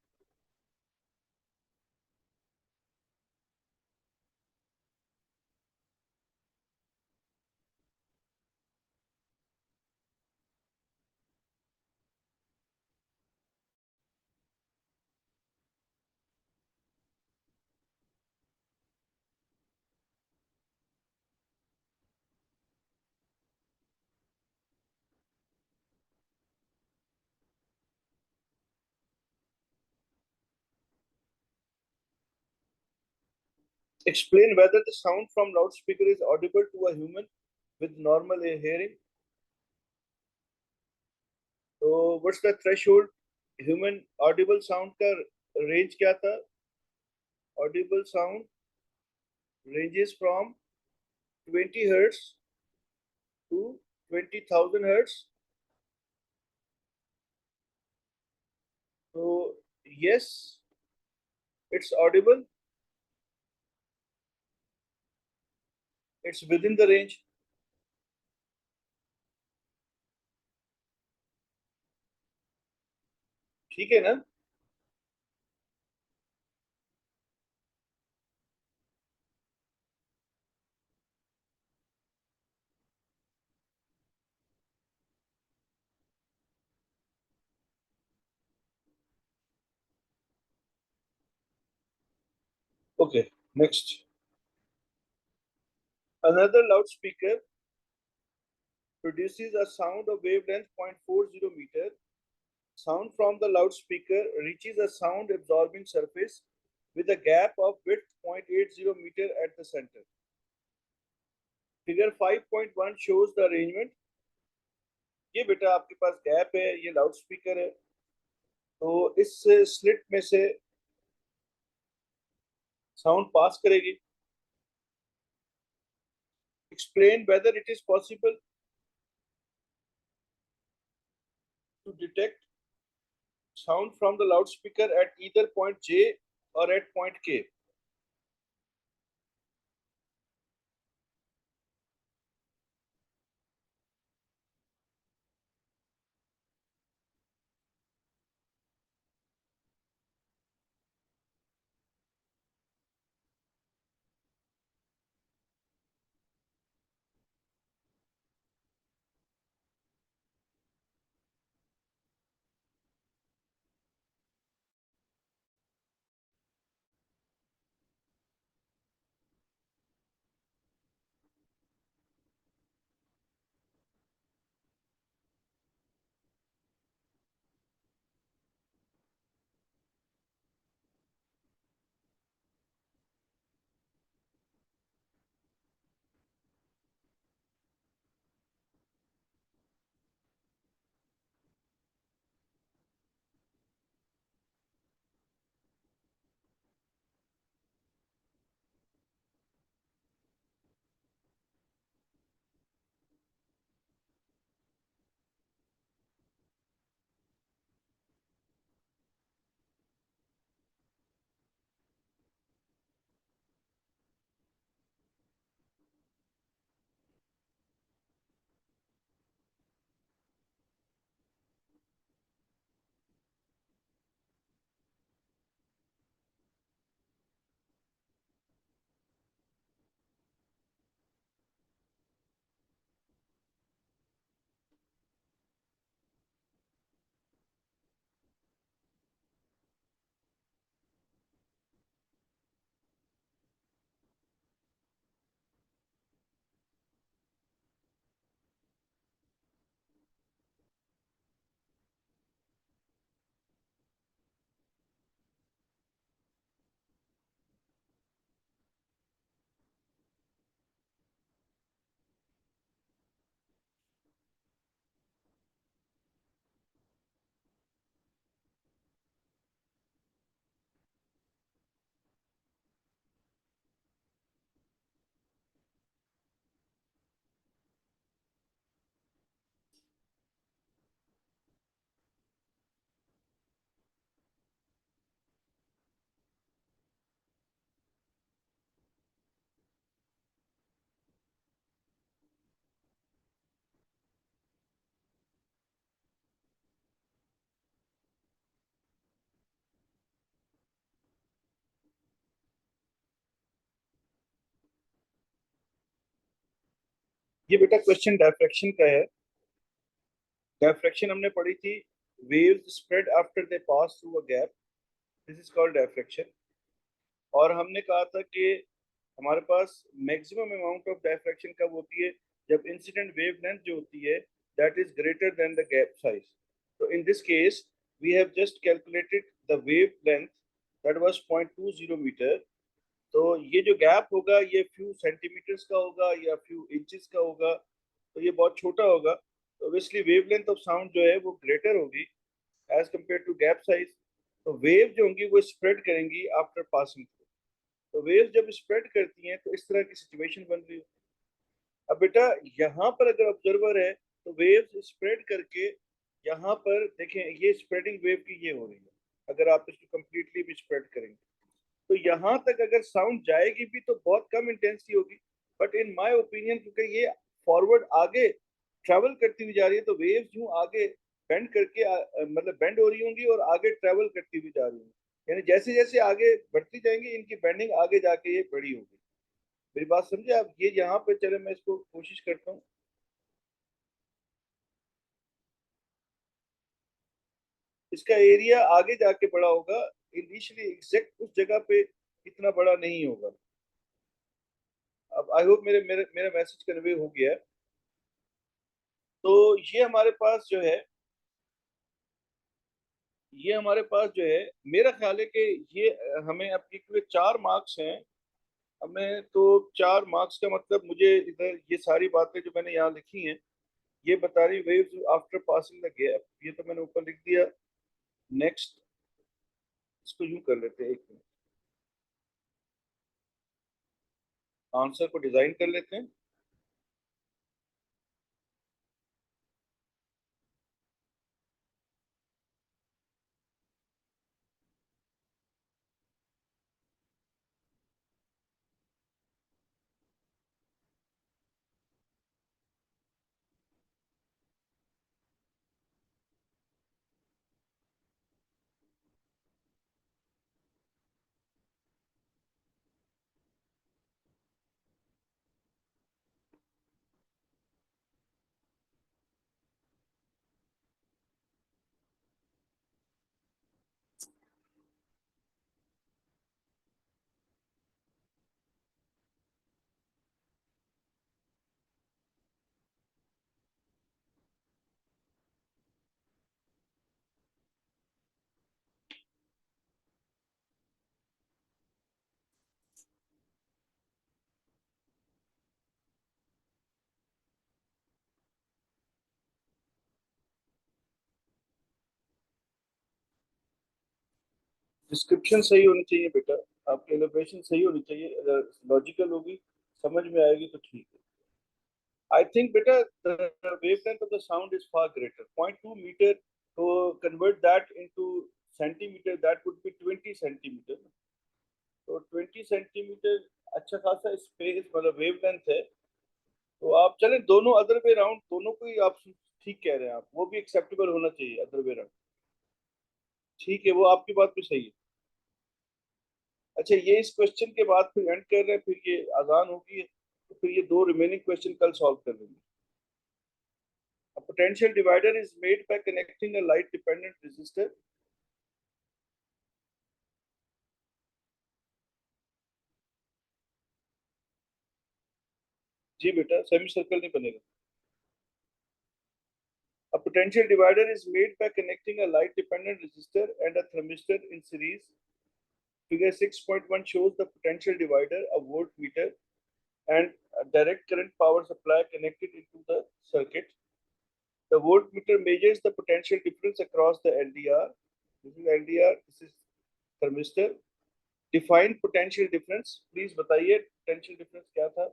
Explain whether the sound from loudspeaker is audible to a human with normal hearing. तो what's the threshold? Human audible sound का range क्या था? Audible sound ranges from 20 hertz to 20,000 hertz. So yes, it's audible. It's within the range. ठीक है ना? Okay, next. Another loudspeaker produces a sound of wavelength 0.40 meter. Sound from the loudspeaker reaches a sound absorbing surface with a gap of width 0.80 meter at the center. Figure 5.1 shows the arrangement. ये बेटा आपके पास gap है, ये loud speaker है, तो इस slit में से साउंड पास करेगी. Explain whether it is possible to detect sound from the loudspeaker at either point J or at point K. ये बेटा क्वेश्चन डायफ्रैक्शन का है। डायफ्रैक्शन हमने पढ़ी थी, waves spread after they pass through a gap, this is called diffraction. और हमने कहा था कि हमारे पास मैक्सिमम अमाउंट ऑफ डायफ्रैक्शन कब होती है, जब इंसिडेंट वेव लेंथ जो होती है that is greater than the gap size. तो in this case we have just calculated the wave length that was 0.20 metre. तो ये जो गैप होगा ये फ्यू सेंटीमीटर्स का होगा या फ्यू इंचेस का होगा, तो ये बहुत छोटा होगा। तो ऑब्वियसली वेवलेंथ ऑफ साउंड जो है वो ग्रेटर होगी as compare to gap size. तो वेव जो होंगी वो स्प्रेड करेंगी आफ्टर पासिंग थ्रू। तो वेव जब स्प्रेड करती हैं तो इस तरह की सिचुएशन बन रही है। अब बेटा यहाँ पर अगर ऑब्जर्वर है तो वेव्स स्प्रेड करके यहाँ पर देखें, ये स्प्रेडिंग वेव की ये हो रही है। अगर आप इसको कंप्लीटली भी स्प्रेड करेंगे तो यहाँ तक अगर साउंड जाएगी भी तो बहुत कम इंटेंसिटी होगी। बट इन माय ओपिनियन क्योंकि ये फॉरवर्ड आगे ट्रैवल करती हुई जा रही है तो वेव्स यूं आगे बेंड करके मतलब बेंड हो रही होंगी और आगे ट्रैवल करती हुई जा रही होंगी। यानी जैसे जैसे आगे बढ़ती जाएंगी इनकी बेंडिंग आगे जाके ये बड़ी होगी। मेरी बात समझे आप? ये यहाँ पे चले मैं इसको कोशिश करता हूँ। इसका एरिया आगे जाके बड़ा होगा, इनिशियली एग्जैक्ट उस जगह पे इतना बड़ा नहीं होगा। अब आई होप मेरे मेरे मेरा मैसेज कन्वे हो गया है। तो ये हमारे पास जो है मेरा ख्याल है कि ये हमें अब क्योंकि 4 मार्क्स हैं हमें, तो 4 मार्क्स का मतलब मुझे इधर ये सारी बातें जो मैंने यहाँ लिखी हैं ये बता रही waves after passing the gap, ये तो मैंने ऊपर लिख दिया। नेक्स्ट इसको यूं कर लेते हैं, एक मिनट आंसर को डिजाइन कर लेते हैं। डिस्क्रिप्शन सही होनी चाहिए बेटा, आपकी एलिब्रेशन सही होनी चाहिए, अगर लॉजिकल होगी समझ में आएगी तो ठीक है। I think better the wavelength of the sound is far greater. 0.2 meter, to convert that into centimeter, that would be 20 centimeter. तो 20 सेंटीमीटर अच्छा खासा स्पेस मतलब वेवलेंथ है। तो आप चले दोनों अदर वे राउंड, दोनों को ही आप ठीक कह रहे हैं, आप वो भी एक्सेप्टेबल होना चाहिए अदर वे राउंड। ठीक है, वो आपकी बात भी सही है। अच्छा, ये इस क्वेश्चन के बाद फिर एंड कर रहे हैं, फिर ये आसान होगी तो फिर ये दो रिमेनिंग क्वेश्चन कल सॉल्व कर लेंगे। A potential divider is made by connecting a light dependent resistor. जी बेटा, सेमी सर्कल नहीं बनेगा। A potential divider is made by connecting a light dependent resistor and a thermistor in series. Figure 6.1 shows the potential divider, a voltmeter, and a direct current power supply connected into the circuit. The voltmeter measures the potential difference across the LDR. This is LDR, this is thermistor. Define potential difference. Please बताइए potential difference क्या था?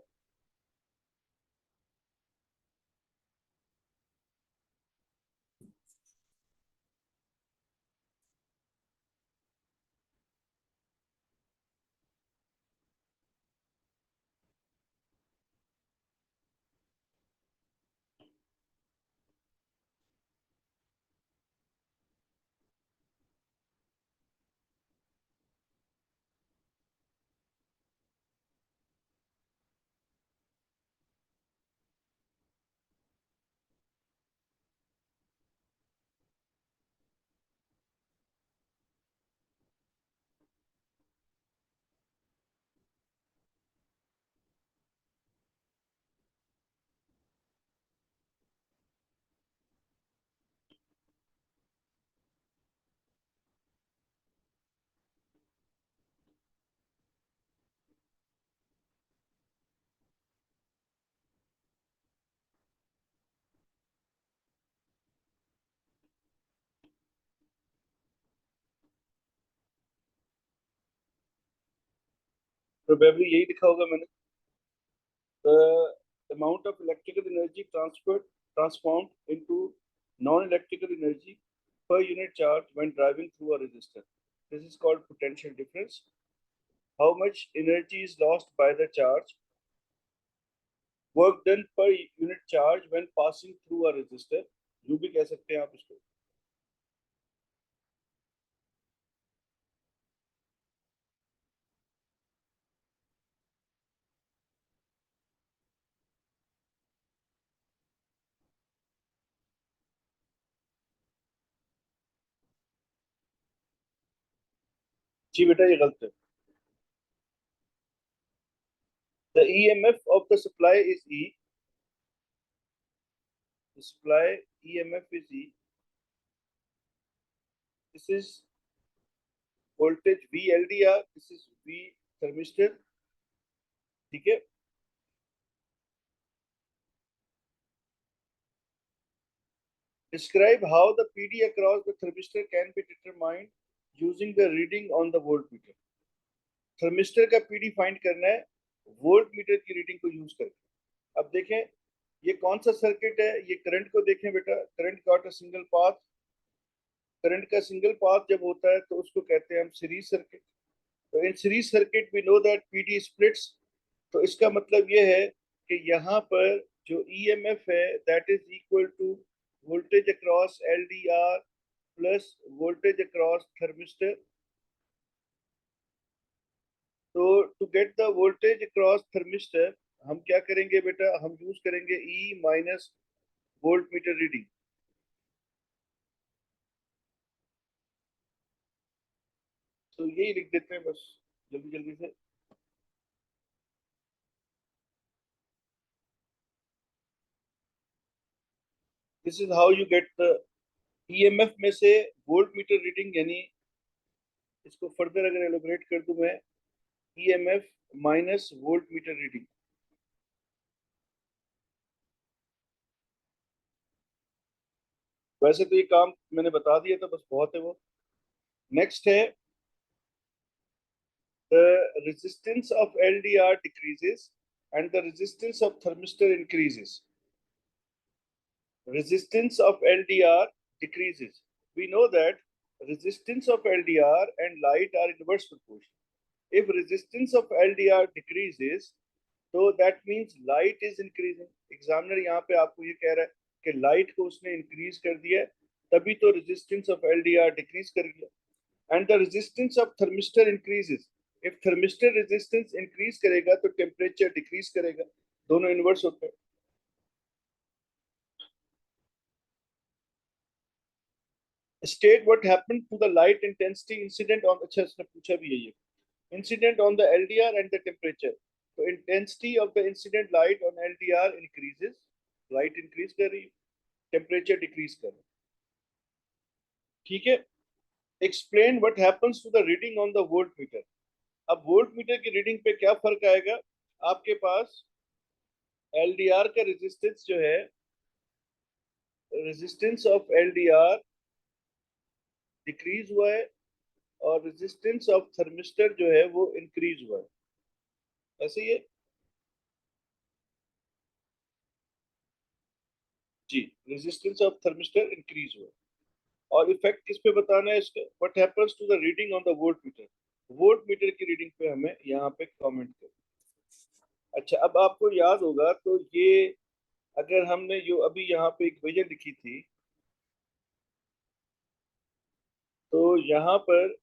Probably यही लिखा होगा मैंने। The amount of electrical energy transformed into non-electrical energy per unit charge when driving through a resistor. This is called potential difference. How much energy is lost by the charge? Work done per unit charge when passing through a resistor. यूं भी कह सकते हैं आप इसको। जी बेटा ये गलत है। The EMF of the supply is E. The supply EMF is E. This is voltage VLDR. This is V thermistor। ठीक है। Describe how the PD across the thermistor can be determined using the reading on the voltmeter। Thermistor का PD find करना है volt meter की reading को use करके। अब देखें ये कौन सा सर्किट है, ये करंट को देखें बेटा। करंट का सिंगल पाथ, करंट का सिंगल पाथ जब होता है तो उसको कहते हैं हम सीरीज सर्किट। तो in series circuit we know that PD splits. तो इसका मतलब ये है कि यहाँ पर जो ईएमएफ है that is equal to voltage across LDR plus voltage across thermistor. तो to get the voltage across thermistor हम क्या करेंगे बेटा, हम यूज करेंगे E minus volt meter reading. तो यही लिख देते हैं बस जल्दी जल्दी से। This is how you get the EMF में से वोल्ट मीटर रीडिंग, यानी इसको फर्दर अगर एलोबरेट कर दूं मैं, EMF minus volt meter reading. वैसे तो ये काम मैंने बता दिया था, बस बहुत है वो। नेक्स्ट है the resistance of LDR decreases and the resistance of thermistor increases। Resistance of LDR decreases। We know that resistance of LDR and light are inverse proportion। If resistance of LDR decreases, तो that means light is increasing। Examiner यहाँ पे आपको ये कह रहा है कि light को उसने इंक्रीज कर दिया है, तभी तो रेजिस्टेंस ऑफ एलडीआर डिक्रीज कर गया। And the resistance of thermistor increases. If thermistor resistance increase करेगा तो टेम्परेचर डिक्रीज करेगा, दोनों इनवर्स होते हैं। State what happened to the light intensity incident on, अच्छा इसने पूछा भी है ये, incident on the LDR and the temperature. तो intensity of the incident light on LDR increases, light increase कर रही है, टेम्परेचर डिक्रीज कर रहा है। ठीक है। Explain what happens to the reading on the volt meter. अब वोल्ट मीटर की रीडिंग पे क्या फर्क आएगा, आपके पास एलडीआर का रेजिस्टेंस जो है, रेजिस्टेंस ऑफ एलडीआर डिक्रीज हुआ है और रेजिस्टेंस ऑफ थर्मिस्टर जो है वो इंक्रीज हुआ है। ऐसे ही है जी, रेजिस्टेंस ऑफ थर्मिस्टर इंक्रीज हुआ है। और इफेक्ट किस पे बताना है इसका, what happens to the reading on the volt meter. Volt meter की रीडिंग पे हमें यहाँ पे कमेंट करें। अच्छा अब आपको याद होगा तो ये अगर हमने जो अभी यहाँ पे इक्वेशन लिखी थी, तो यहाँ पर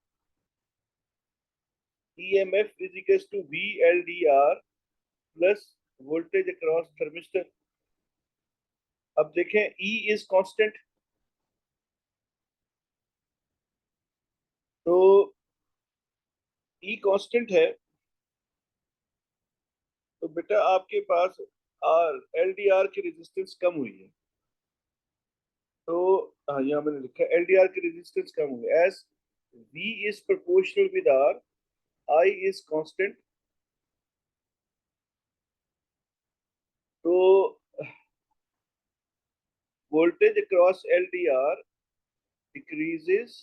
EMF is equals to VLDR plus voltage across thermistor. अब देखें E इज कांस्टेंट, तो E कांस्टेंट है तो बेटा आपके पास आर LDR की रेजिस्टेंस कम हुई है। तो हाँ यहाँ मैंने लिखा LDR की रेजिस्टेंस कम हुई है। As V is proportional with R, I is constant, तो voltage across LDR decreases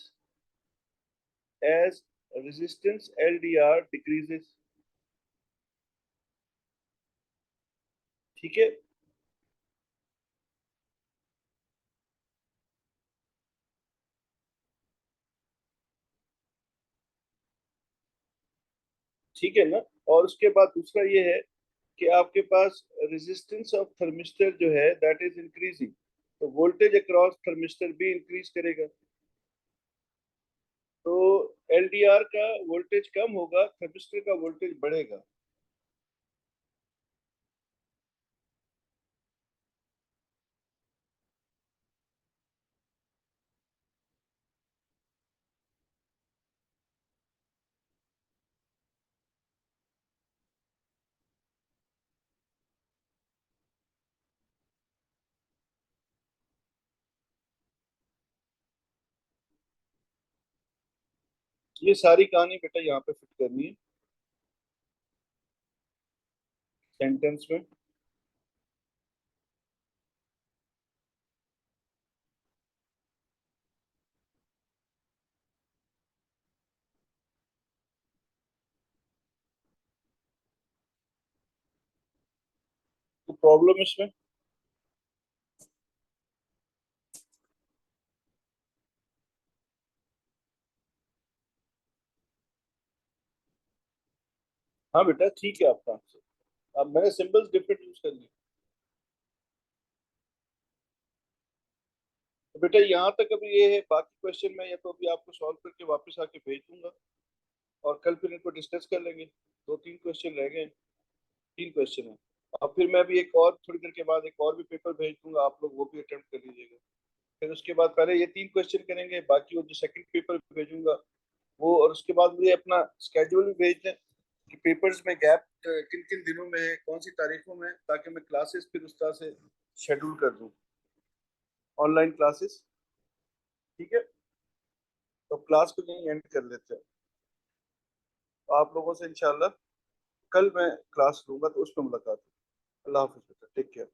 as resistance LDR decreases। ठीक है। ठीक है ना। और उसके बाद दूसरा ये है कि आपके पास रेजिस्टेंस ऑफ थर्मिस्टर जो है दैट इज इंक्रीजिंग, तो वोल्टेज अक्रॉस थर्मिस्टर भी इंक्रीज करेगा। तो एलडीआर का वोल्टेज कम होगा, थर्मिस्टर का वोल्टेज बढ़ेगा। ये सारी कहानी बेटा यहाँ पे फिट करनी है सेंटेंस में। तो प्रॉब्लम इसमें, हाँ बेटा ठीक है आपका आंसर। अब मैंने सिंबल्स डिफरेंट यूज कर लिए। तो बेटा यहाँ तक अभी ये है, बाकी क्वेश्चन मैं या तो अभी आपको सॉल्व करके वापस आके भेज दूंगा, और कल फिर इनको डिस्कस कर लेंगे। दो तीन क्वेश्चन रह गए हैं, तीन क्वेश्चन है। और फिर मैं भी एक और थोड़ी देर के बाद एक और भी पेपर भेज दूंगा, आप लोग वो भी अटेम्प्ट कर लीजिएगा। फिर उसके बाद पहले ये तीन क्वेश्चन करेंगे, बाकी वो जो सेकंड पेपर भेजूंगा वो, और उसके बाद मुझे अपना स्केड्यूल भी भेज दें कि पेपर्स में गैप किन किन दिनों में है, कौन सी तारीखों में है, ताकि मैं क्लासेस फिर उस तरह से शेड्यूल कर दूं, ऑनलाइन क्लासेस। ठीक है। तो क्लास को यहीं एंड कर लेते हैं। तो आप लोगों से इंशाल्लाह कल मैं क्लास लूंगा, तो उसमें मुलाकात होगी। अल्लाह हाफिज बेटा, टेक केयर।